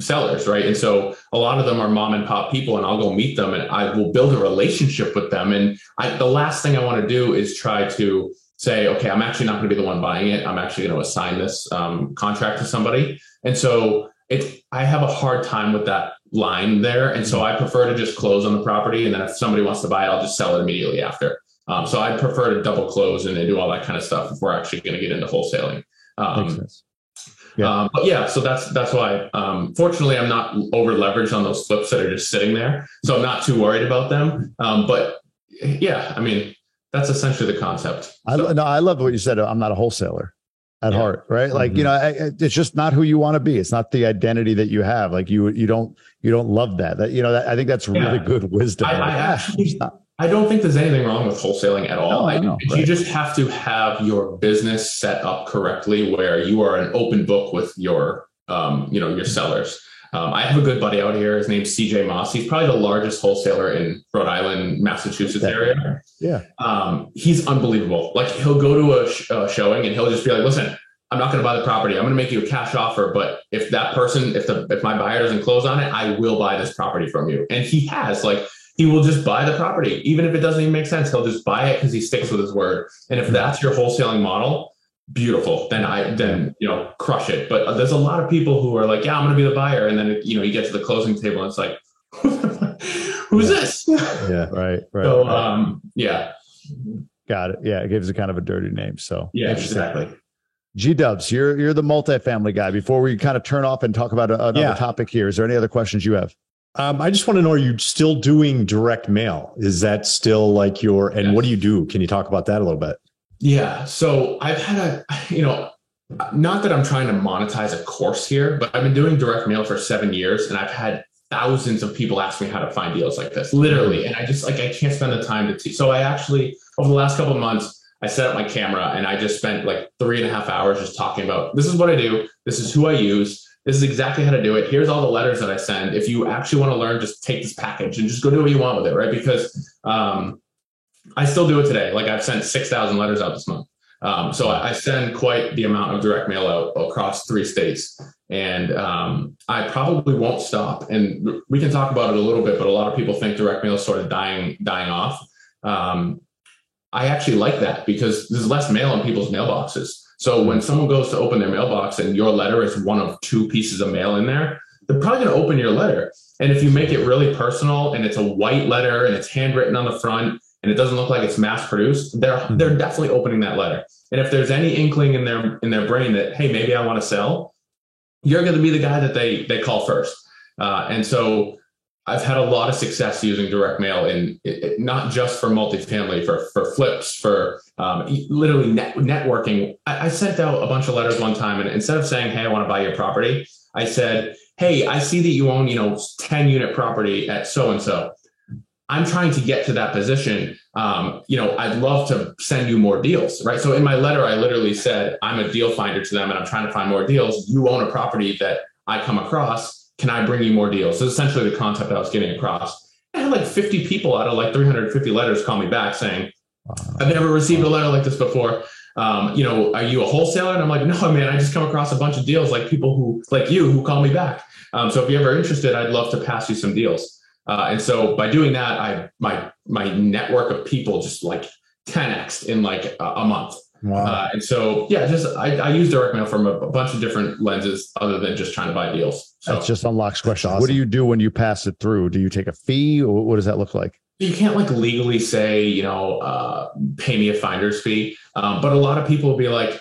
sellers, right? And so a lot of them are mom and pop people, and I'll go meet them and I will build a relationship with them. And the last thing I want to do is try to say, okay, I'm actually not going to be the one buying it. I'm actually going to assign this contract to somebody. And so I have a hard time with that line there. And so I prefer to just close on the property. And then if somebody wants to buy it, I'll just sell it immediately after. So I prefer to double close and do all that kind of stuff if we're actually going to get into wholesaling. Makes sense. So that's why, fortunately, I'm not over leveraged on those flips that are just sitting there. So I'm not too worried about them. That's essentially the concept. So. I love what you said. I'm not a wholesaler at heart, right? Like, it's just not who you want to be. It's not the identity that you have. Like you don't love that. I think that's really good wisdom. I don't think there's anything wrong with wholesaling at all. No, you just have to have your business set up correctly, where you are an open book with your sellers. I have a good buddy out here. His name's CJ Moss. He's probably the largest wholesaler in Rhode Island, Massachusetts area. Yeah. He's unbelievable. Like he'll go to a showing and he'll just be like, listen, I'm not going to buy the property. I'm going to make you a cash offer. But if my buyer doesn't close on it, I will buy this property from you. And he will just buy the property. Even if it doesn't even make sense, he'll just buy it because he sticks with his word. And if that's your wholesaling model, beautiful. Then crush it. But there's a lot of people who are like, yeah, I'm going to be the buyer. And then, you get to the closing table and it's like, who's this? Yeah. Right. So, Got it. Yeah. It gives it kind of a dirty name. So yeah, exactly. G-Dubs, you're the multifamily guy. Before we kind of turn off and talk about another topic here, is there any other questions you have? I just want to know, are you still doing direct mail? Is that still like what do you do? Can you talk about that a little bit? Yeah. So I've had not that I'm trying to monetize a course here, but I've been doing direct mail for 7 years, and I've had thousands of people ask me how to find deals like this, literally. And I can't spend the time to teach. So I actually, over the last couple of months, I set up my camera and I just spent like 3.5 hours just talking about, this is what I do. This is who I use. This is exactly how to do it. Here's all the letters that I send. If you actually want to learn, just take this package and just go do what you want with it, right? Because I still do it today. Like I've sent 6,000 letters out this month. So I send quite the amount of direct mail out across 3 states. And I probably won't stop. And we can talk about it a little bit, but a lot of people think direct mail is sort of dying off. I actually like that because there's less mail in people's mailboxes. So when someone goes to open their mailbox and your letter is one of 2 pieces of mail in there, they're probably going to open your letter. And if you make it really personal and it's a white letter and it's handwritten on the front and it doesn't look like it's mass produced, they're definitely opening that letter. And if there's any inkling in their brain that, hey, maybe I want to sell, you're going to be the guy that they call first. And so I've had a lot of success using direct mail in not just for multifamily, for flips, for literally networking. I sent out a bunch of letters one time, and instead of saying, hey, I want to buy your property, I said, hey, I see that you own, 10 unit property at so-and-so. I'm trying to get to that position. I'd love to send you more deals, right? So in my letter, I literally said, I'm a deal finder to them and I'm trying to find more deals. You own a property that I come across. Can I bring you more deals? So essentially the concept I was getting across. I had like 50 people out of like 350 letters call me back saying, I've never received a letter like this before. Are you a wholesaler? And I'm like, no, man, I just come across a bunch of deals like people who call me back. So if you're ever interested, I'd love to pass you some deals. And so by doing that, my network of people just like 10x in like a month. Wow. And so, I use direct mail from a bunch of different lenses other than just trying to buy deals. So that just unlocks questions. Awesome. What do you do when you pass it through? Do you take a fee, or what does that look like? you can't like legally say, pay me a finder's fee. But a lot of people will be like,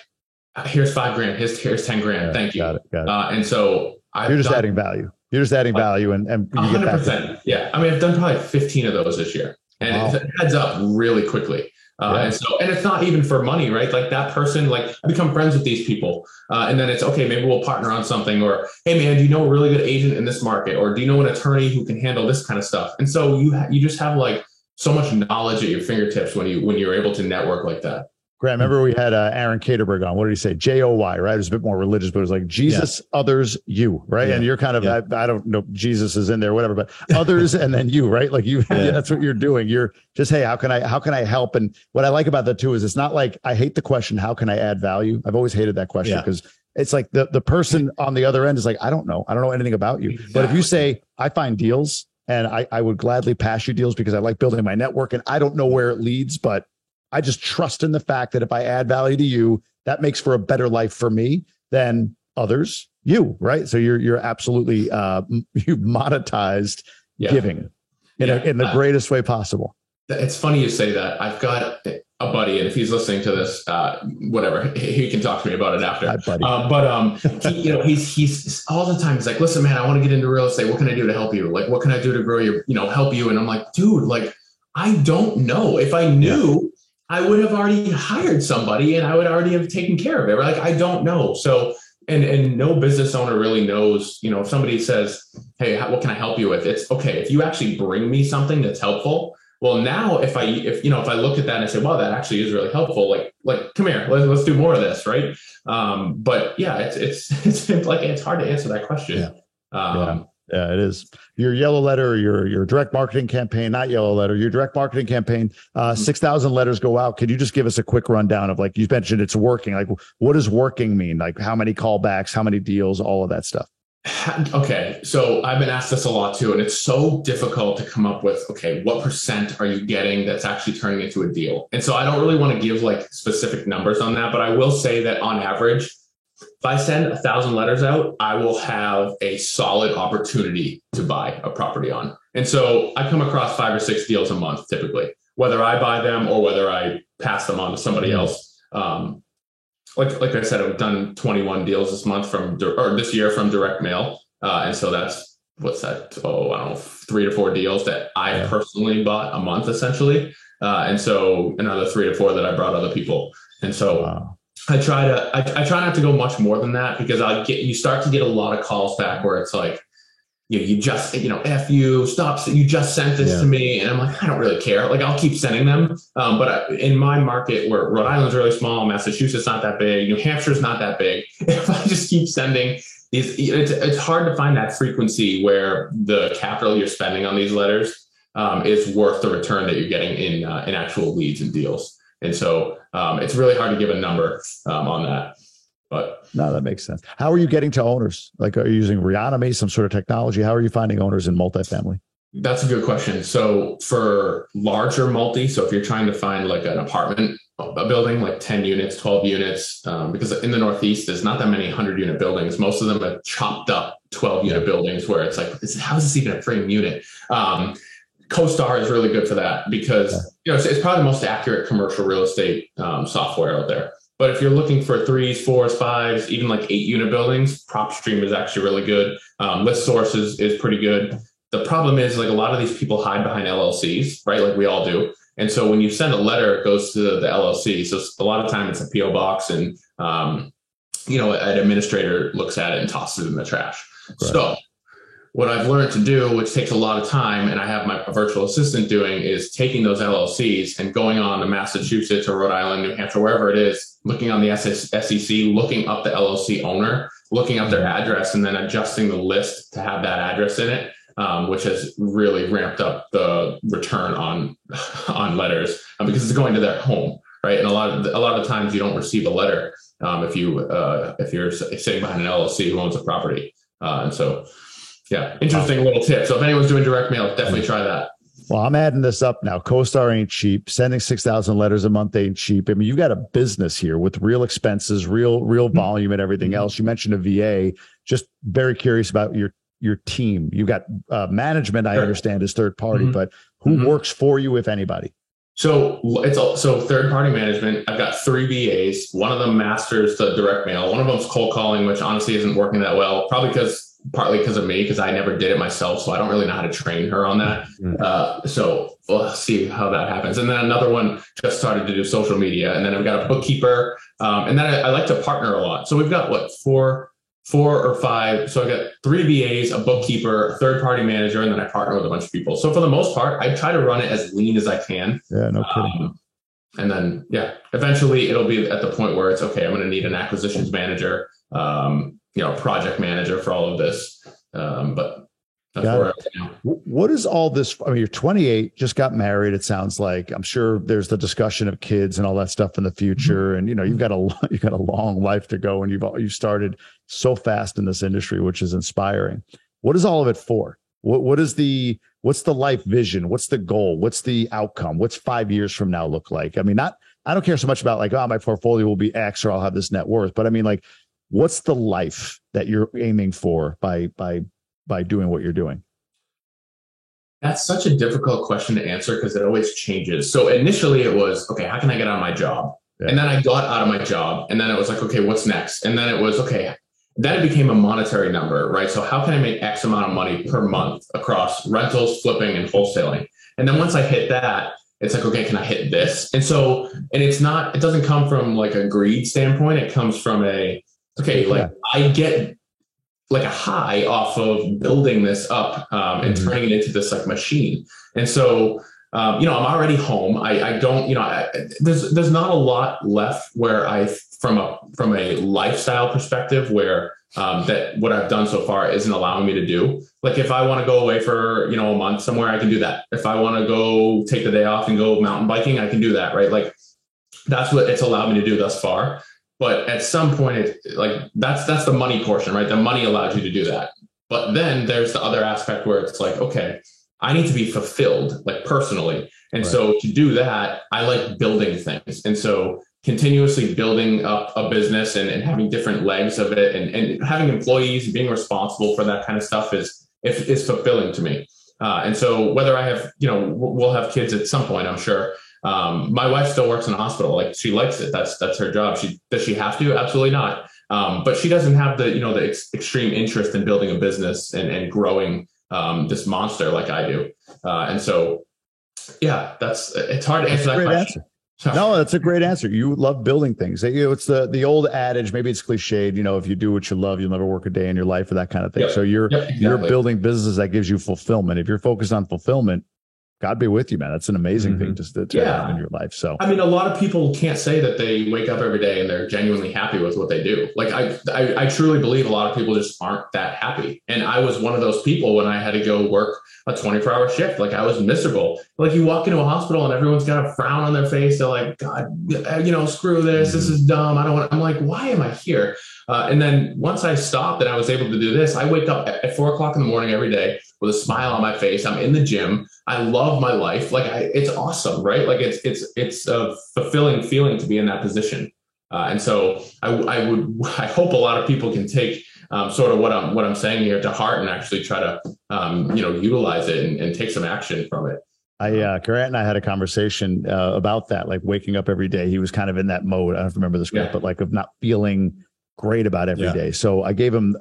here's $5,000, here's 10 grand. Thank you. Got it. And so you're just adding value. You're just adding value and you 100%. Get back. Yeah. I mean, I've done probably 15 of those this year, and it adds up really quickly. And it's not even for money, right? Like that person, like I become friends with these people. And then it's okay, maybe we'll partner on something, or, hey man, do you know a really good agent in this market? Or do you know an attorney who can handle this kind of stuff? And so you just have like so much knowledge at your fingertips when you're able to network like that. Grant, remember we had Aaron Caterberg on. What did he say? JOY, right? It was a bit more religious, but it was like Jesus, others, you, right? Yeah. And you're kind of, I don't know, Jesus is in there, whatever, but others and then you, right? Like you, that's what you're doing. You're just, hey, how can I help? And what I like about that too is it's not like, I hate the question, how can I add value? I've always hated that question because it's like the person on the other end is like, I don't know anything about you. Exactly. But if you say, I find deals and I would gladly pass you deals because I like building my network and I don't know where it leads, but I just trust in the fact that if I add value to you, that makes for a better life for me than others, you, right? So you're absolutely you monetized giving in the greatest way possible. It's funny you say that. I've got a buddy, and if he's listening to this, whatever, he can talk to me about it after. Hi, buddy. He's all the time. He's like, listen, man, I want to get into real estate. What can I do to help you? Like, what can I do to grow your, help you? And I'm like, dude, like, I don't know. If I knew, I would have already hired somebody and I would already have taken care of it. Like, I don't know. So, and no business owner really knows, if somebody says, hey, what can I help you with? It's okay. If you actually bring me something that's helpful, well, now if I look at that and I say, well, that actually is really helpful. Like, come here, let's do more of this. Right. But yeah, it's like, it's hard to answer that question. Yeah, it is. Your yellow letter, your direct marketing campaign, not yellow letter, your direct marketing campaign, 6,000 letters go out. Could you just give us a quick rundown of, like, you mentioned it's working. Like, what does working mean? Like, how many callbacks, how many deals, all of that stuff? Okay. So I've been asked this a lot too, and it's so difficult to come up with, okay, what % are you getting that's actually turning into a deal? And so I don't really want to give like specific numbers on that, but I will say that on average, if I send 1,000 letters out, I will have a solid opportunity to buy a property on. And so I come across 5 or 6 deals a month, typically, whether I buy them or whether I pass them on to somebody else. Like I said, I've done 21 deals this year from direct mail. And so that's, what's that? I don't know, 3 to 4 deals that I personally bought a month, essentially. And so another 3 to 4 that I brought other people. And so I try not to go much more than that, because you start to get a lot of calls back where it's like, you just, F you, stop, you just sent this to me. And I'm like, I don't really care. Like, I'll keep sending them. But in my market, where Rhode Island's really small, Massachusetts not that big, New Hampshire's not that big, if I just keep sending these, it's hard to find that frequency where the capital you're spending on these letters is worth the return that you're getting in actual leads and deals. And so it's really hard to give a number on that. But no, that makes sense. How are you getting to owners? Like, are you using Reonomy, some sort of technology? How are you finding owners in multifamily? That's a good question. So for larger multi, so if you're trying to find like an apartment a building like 10 units, 12 units, because in the Northeast, there's not that many 100-unit buildings. Most of them are chopped up 12-unit buildings where it's like, how is this even a frame unit? CoStar is really good for that because it's probably the most accurate commercial real estate software out there. But if you're looking for 3s, 4s, 5s, even like 8-unit buildings, PropStream is actually really good. ListSource is pretty good. The problem is like a lot of these people hide behind LLCs, right? Like we all do. And so when you send a letter, it goes to the LLC. So a lot of time it's a PO box and, an administrator looks at it and tosses it in the trash. Right. So what I've learned to do, which takes a lot of time, and I have my virtual assistant doing, is taking those LLCs and going on to Massachusetts or Rhode Island, New Hampshire, wherever it is, looking on the SEC, looking up the LLC owner, looking up their address, and then adjusting the list to have that address in it, which has really ramped up the return on letters because it's going to their home, right? And a lot of times you don't receive a letter if you're sitting behind an LLC who owns a property, and so. Yeah, interesting little tip. So if anyone's doing direct mail, definitely try that. Well, I'm adding this up now. CoStar ain't cheap. Sending 6,000 letters a month ain't cheap. I mean, you got a business here with real expenses, real volume and everything else. You mentioned a VA. Just very curious about your team. You got management, I understand, is third party, but who works for you, if anybody? So so third party management. I've got 3 VAs. One of them masters the direct mail. One of them's cold calling, which honestly isn't working that well, partly because of me, because I never did it myself. So I don't really know how to train her on that. So we'll see how that happens. And then another one just started to do social media. And then I've got a bookkeeper. And then I like to partner a lot. So we've got four or 5. So I got 3 VAs, a bookkeeper, a third party manager, and then I partner with a bunch of people. So for the most part, I try to run it as lean as I can. Yeah, no kidding. And then, eventually it'll be at the point where it's okay. I'm going to need an acquisitions manager, project manager for all of this. But that's where I am. What is all this? I mean, you're 28, just got married. It sounds like. I'm sure there's the discussion of kids and all that stuff in the future. And you've got a long life to go, and you've started so fast in this industry, which is inspiring. What is all of it for? What's the life vision? What's the goal? What's the outcome? What's 5 years from now look like? I mean, I don't care so much about like, my portfolio will be X or I'll have this net worth, but I mean, like, what's the life that you're aiming for by doing what you're doing? That's such a difficult question to answer because it always changes. So initially it was, okay, how can I get out of my job? Yeah. And then I got out of my job, and then it was like, okay, what's next? And then it was, okay, then it became a monetary number, right? So how can I make X amount of money per month across rentals, flipping, and wholesaling? And then once I hit that, it's like, okay, can I hit this? And so, and it doesn't come from like a greed standpoint. It comes from I get like a high off of building this up and turning it into this like machine. And so, I'm already home. I don't, there's not a lot left where from a lifestyle perspective where that what I've done so far isn't allowing me to do. Like if I want to go away for, a month somewhere, I can do that. If I want to go take the day off and go mountain biking, I can do that. Right. Like that's what it's allowed me to do thus far. But at some point, that's the money portion, right? The money allows you to do that. But then there's the other aspect where it's like, okay, I need to be fulfilled, like personally. And so to do that, I like building things. And so continuously building up a business and having different legs of it and having employees, being responsible for that kind of stuff is fulfilling to me. And so whether I have, we'll have kids at some point, I'm sure. My wife still works in a hospital. Like she likes it. That's her job. Does she have to? Absolutely not. But she doesn't have the extreme interest in building a business and growing this monster like I do. And so, it's hard to answer that question. No, that's a great answer. You love building things. It's the old adage, maybe it's cliched, if you do what you love, you'll never work a day in your life or that kind of thing. Yep. So you're building businesses that gives you fulfillment. If you're focused on fulfillment, God be with you, man. That's an amazing thing to have in your life. So, I mean, a lot of people can't say that they wake up every day and they're genuinely happy with what they do. Like I truly believe a lot of people just aren't that happy. And I was one of those people when I had to go work a 24-hour shift. Like I was miserable. Like you walk into a hospital and everyone's got a frown on their face. They're like, God, screw this. This is dumb. I don't want. I'm like, why am I here? And then once I stopped and I was able to do this, I wake up at 4 o'clock in the morning every day with a smile on my face. I'm in the gym. I love my life. Like it's awesome, right? Like it's a fulfilling feeling to be in that position. And so I hope a lot of people can take sort of what I'm saying here to heart and actually try to utilize it and take some action from it. Grant and I had a conversation about that, like waking up every day. He was kind of in that mode. I don't remember the script, but like of not feeling great about every day. So I gave him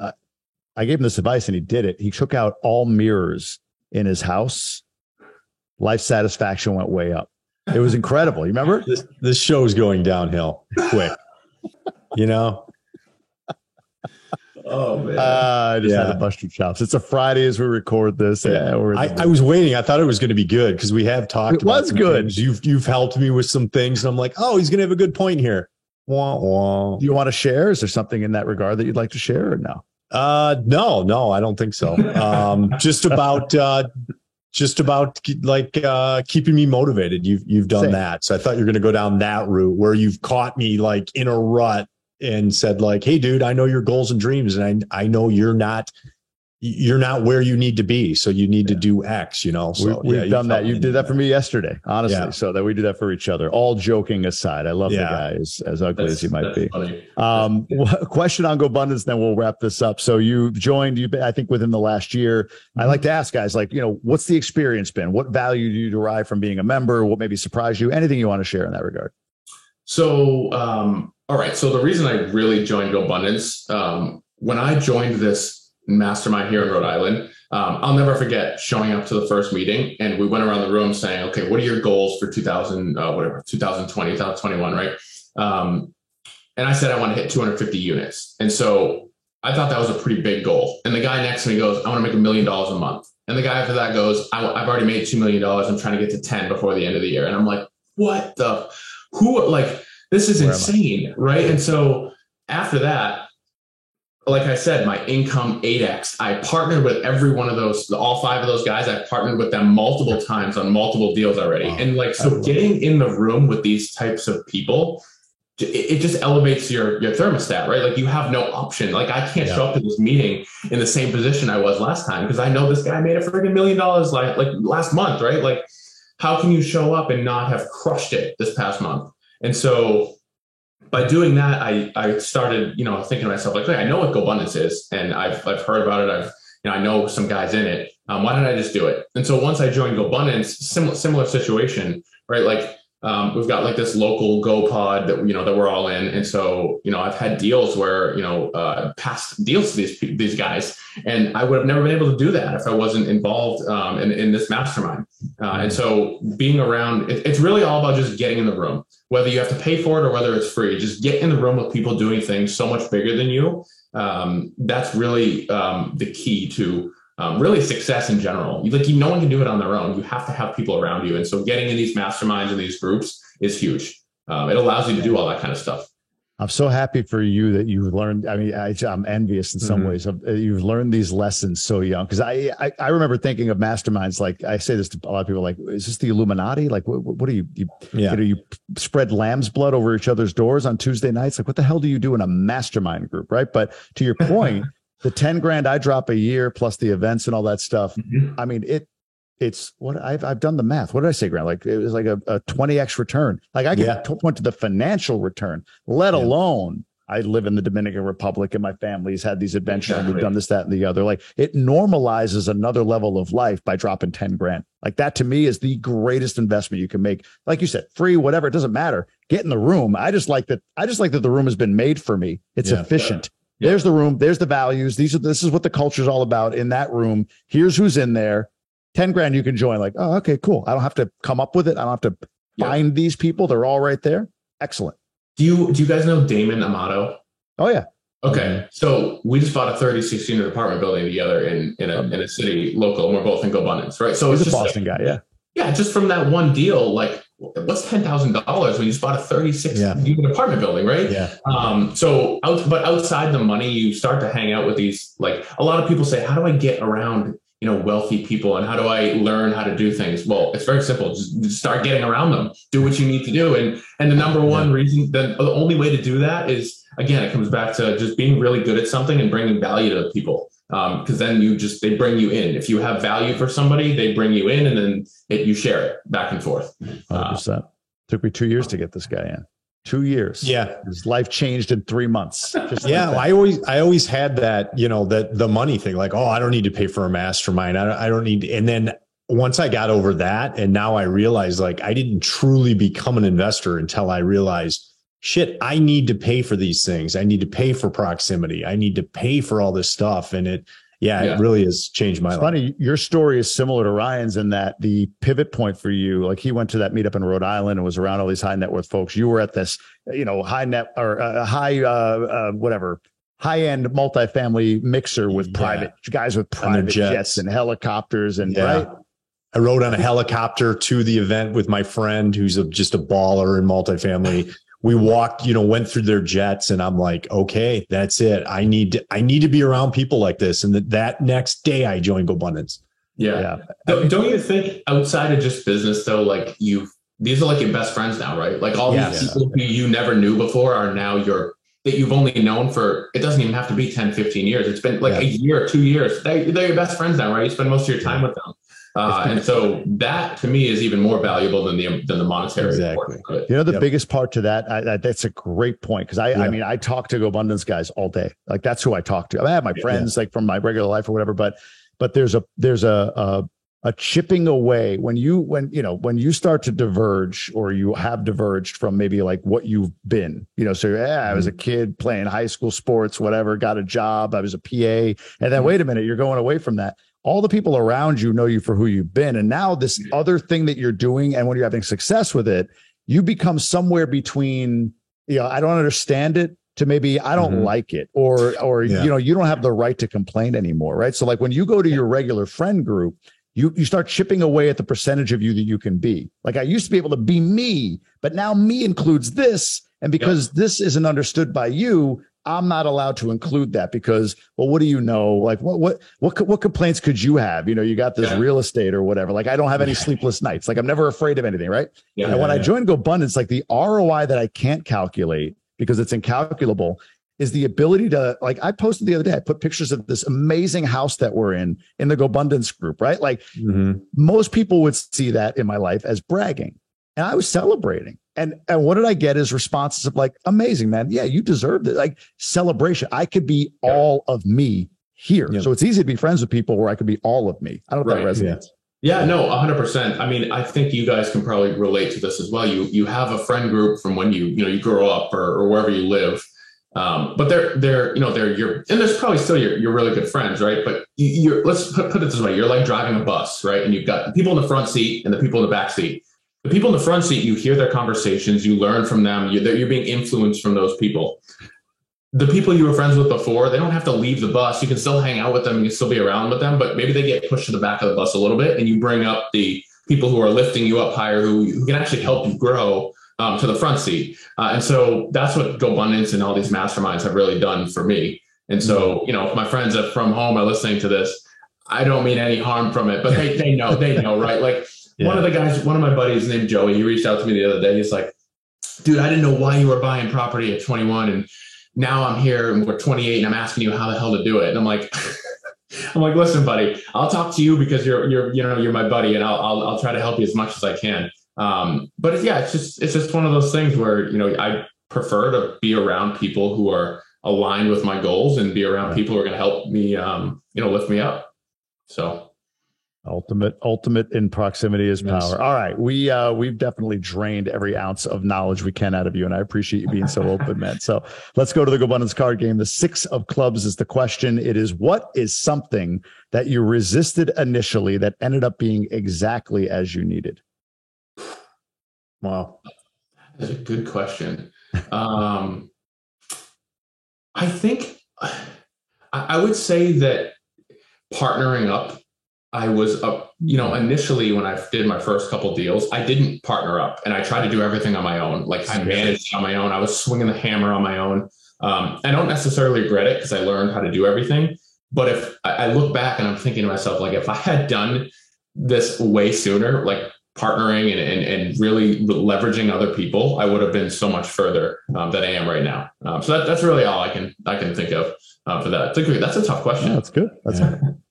this advice and he did it. He took out all mirrors in his house. Life satisfaction went way up. It was incredible. You remember? This show's going downhill quick. Oh man! I just had to bust your chops. It's a Friday as we record this. Yeah, I was waiting. I thought it was going to be good because we have talked. It was good. Things. You've helped me with some things, and I'm like, oh, he's going to have a good point here. Wah, wah. Do you want to share? Is there something in that regard that you'd like to share, or no? No, I don't think so. Just about keeping me motivated. You've done that. So I thought you were going to go down that route where you've caught me like in a rut and said like, hey dude, I know your goals and dreams. And I know you're not where you need to be. So you need to do X, So we've done that. You did that for me yesterday, honestly. Yeah. So that we do that for each other. All joking aside, I love the guy as ugly as he might be. Question on GoBundance, then we'll wrap this up. So you joined, I think within the last year. I like to ask guys, like, what's the experience been? What value do you derive from being a member? What maybe surprised you? Anything you want to share in that regard? So, all right. So the reason I really joined GoBundance, when I joined this mastermind here in Rhode Island, I'll never forget showing up to the first meeting, and we went around the room saying, okay, what are your goals for 2020, 2021, right? And I said I want to hit 250 units. And so I thought that was a pretty big goal. And the guy next to me goes, I want to make $1 million a month. And the guy after that goes, I've already made $2 million. I'm trying to get to 10 before the end of the year. And I'm like, this is insane, right? And so after that, like I said, my income 8x. I partnered with every one of those, all 5 of those guys. I've partnered with them multiple times on multiple deals already. Wow. And so getting in the room with these types of people, it just elevates your thermostat, right? Like you have no option. Like I can't show up to this meeting in the same position I was last time because I know this guy made a freaking $1 million like last month, right? Like how can you show up and not have crushed it this past month? And so by doing that, I started, thinking to myself, like, hey, I know what GoBundance is, and I've heard about it. I know some guys in it. Why don't I just do it? And so once I joined GoBundance, similar situation, right? Like we've got like this local GoPod that that we're all in, and so I've had deals where passed deals to these guys, and I would have never been able to do that if I wasn't involved in this mastermind. And so being around, it's really all about just getting in the room, whether you have to pay for it or whether it's free. Just get in the room with people doing things so much bigger than you. That's really the key to really success in general. No one can do it on their own. You have to have people around you. And so getting in these masterminds and these groups is huge. It allows you to do all that kind of stuff. I'm so happy for you that you've learned. I mean, I'm envious in some ways. You've learned these lessons so young. Because I remember thinking of masterminds. Like I say this to a lot of people. Like, is this the Illuminati? Like, what do you spread lamb's blood over each other's doors on Tuesday nights? Like, what the hell do you do in a mastermind group, right? But to your point, the 10 grand I drop a year plus the events and all that stuff. I mean, it's what I've done the math. What did I say, Grant? Like it was like a 20x return. Like I can point to the financial return, let alone I live in the Dominican Republic and my family's had these adventures and we've done this, that, and the other. Like it normalizes another level of life by dropping 10 grand. Like that to me is the greatest investment you can make. Like you said, free, whatever, it doesn't matter. Get in the room. I just like that the room has been made for me. It's efficient. There's the room. There's the values. This is what the culture is all about in that room. Here's who's in there. 10 grand you can join. Like, oh, okay, cool. I don't have to come up with it. I don't have to find these people. They're all right there. Excellent. Do you guys know Damon Amato? Oh yeah. Okay. So we just bought a 36 unit apartment building together in a city local, and we're both in GoBundance, right? So he's a Boston guy. Yeah. Yeah. Just from that one deal, like what's $10,000 when you just bought a 36 unit apartment building, right? Yeah. But outside the money, you start to hang out with these, like a lot of people say, how do I get around, wealthy people, and how do I learn how to do things? Well, it's very simple. Just start getting around them, do what you need to do. And the number one reason, the only way to do that is, again, it comes back to just being really good at something and bringing value to people. Because then they bring you in. If you have value for somebody, they bring you in, and then you share it back and forth. 100%. Took me 2 years to get this guy in. 2 years. Yeah. His life changed in 3 months. I always had that, that the money thing, like, oh, I don't need to pay for a mastermind. I don't need to. And then once I got over that, and now I realized, like, I didn't truly become an investor until I realized, shit, I need to pay for these things. I need to pay for proximity. I need to pay for all this stuff. And it really has changed my life. Funny, your story is similar to Ryan's in that the pivot point for you, like, he went to that meetup in Rhode Island and was around all these high net worth folks. You were at this, high end multifamily mixer with private guys with private jets and helicopters right. I rode on a helicopter to the event with my friend who's just a baller in multifamily. We walked, went through their jets, and I'm like, okay, that's it. I need to be around people like this. And that next day I joined GoBundance. Yeah. Don't you think, outside of just business though, like, these are like your best friends now, right? Like, all these people who you never knew before are now that you've only known for, it doesn't even have to be 10, 15 years. It's been like a year, 2 years. They're your best friends now, right? You spend most of your time with them. And so that, to me, is even more valuable than the monetary. Exactly. The biggest part to that, that's a great point. Because I mean, I talk to GoBundance guys all day. Like, that's who I talk to. I have my friends like from my regular life or whatever, but there's a chipping away when you start to diverge, or you have diverged from maybe like what you've been, so I was a kid playing high school sports, whatever, got a job, I was a PA. And then wait a minute, you're going away from that. All the people around you know you for who you've been. And now this other thing that you're doing, and when you're having success with it, you become somewhere between, I don't understand it, to maybe I don't like it, or you don't have the right to complain anymore. Right. So like, when you go to your regular friend group, you start chipping away at the percentage of you that you can be. Like, I used to be able to be me, but now me includes this. And because this isn't understood by you, I'm not allowed to include that, because, well, what do you know? Like, what complaints could you have? You got this real estate or whatever. Like, I don't have any sleepless nights. Like, I'm never afraid of anything. Right. And when I joined GoBundance, like, the ROI that I can't calculate because it's incalculable is the ability to, like, I posted the other day, I put pictures of this amazing house that we're in the GoBundance group, right? Like, most people would see that in my life as bragging, and I was celebrating. And what did I get as responses of like, amazing, man. Yeah, you deserved it. Like, celebration. I could be all of me here. So it's easy to be friends with people where I could be all of me. I don't know if that resonates. Yeah, no, 100%. I mean, I think you guys can probably relate to this as well. You have a friend group from when you grow up or wherever you live. But they're your, and there's probably still your really good friends, right? But let's put it this way. You're like driving a bus, right? And you've got the people in the front seat and the people in the back seat. The people in the front seat, you hear their conversations, you learn from them, you're being influenced from those people. The people you were friends with before, they don't have to leave the bus. You can still hang out with them, you can still be around with them, but maybe they get pushed to the back of the bus a little bit, and you bring up the people who are lifting you up higher, who can actually help you grow to the front seat. And so that's what GoBundance and all these masterminds have really done for me. And so, if my friends from home are listening to this, I don't mean any harm from it, but they know, right? Like, one of my buddies named Joey, he reached out to me the other day. He's like, dude, I didn't know why you were buying property at 21. And now I'm here and we're 28 and I'm asking you how the hell to do it. And I'm like, listen, buddy, I'll talk to you because you're my buddy, and I'll try to help you as much as I can. But it's just one of those things where, I prefer to be around people who are aligned with my goals and be around people who are going to help me, lift me up. So. Ultimate in proximity is power. Yes. All right. We've definitely drained every ounce of knowledge we can out of you, and I appreciate you being so open, man. So let's go to the GoBundance card game. The 6 of clubs is the question. It is, what is something that you resisted initially that ended up being exactly as you needed? Wow. That's a good question. I think I would say that partnering up, I was initially when I did my first couple deals, I didn't partner up, and I tried to do everything on my own. Like, I managed on my own. I was swinging the hammer on my own. I don't necessarily regret it because I learned how to do everything, But if I look back and I'm thinking to myself, like if I had done this way sooner, like partnering and really leveraging other people, I would have been so much further than I am right now. So that's really all I can think of for that. That's a tough question. Yeah, that's good.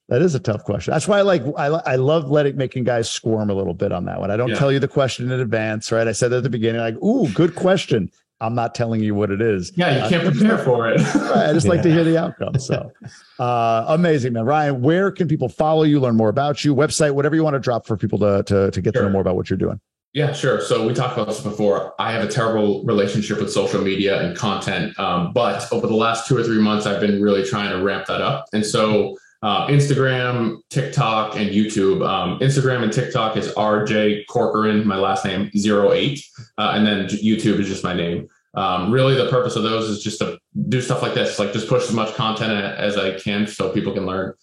That is a tough question. That's why I love making guys squirm a little bit on that one. I don't tell you the question in advance, right? I said at the beginning, like, ooh, good question. I'm not telling you what it is. Yeah, you can't prepare for it. I just like to hear the outcome. So amazing, man. Ryan, where can people follow you, learn more about you, website, whatever you want to drop for people to get to know more about what you're doing? Yeah, sure. So we talked about this before. I have a terrible relationship with social media and content. But over the last 2 or 3 months, I've been really trying to ramp that up. And so Instagram, TikTok, and YouTube. Instagram and TikTok is RJ Corcoran, my last name, 08. And then YouTube is just my name. Really, the purpose of those is just to do stuff like this, like just push as much content as I can so people can learn.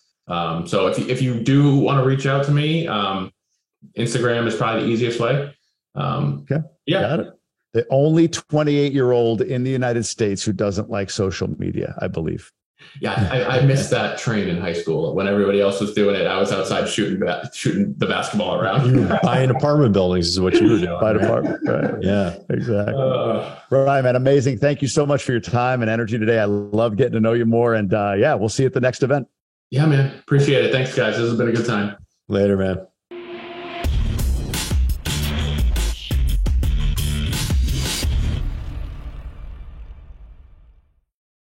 So if you do want to reach out to me, Instagram is probably the easiest way. Okay. Yeah. Got it. The only 28-year-old in the United States who doesn't like social media, I believe. Yeah, I missed that train in high school. When everybody else was doing it, I was outside shooting the basketball around. Buying apartment buildings is what you were doing. Buying apartment, right? Yeah, exactly. Ryan, man, amazing. Thank you so much for your time and energy today. I love getting to know you more. And we'll see you at the next event. Yeah, man. Appreciate it. Thanks, guys. This has been a good time. Later, man.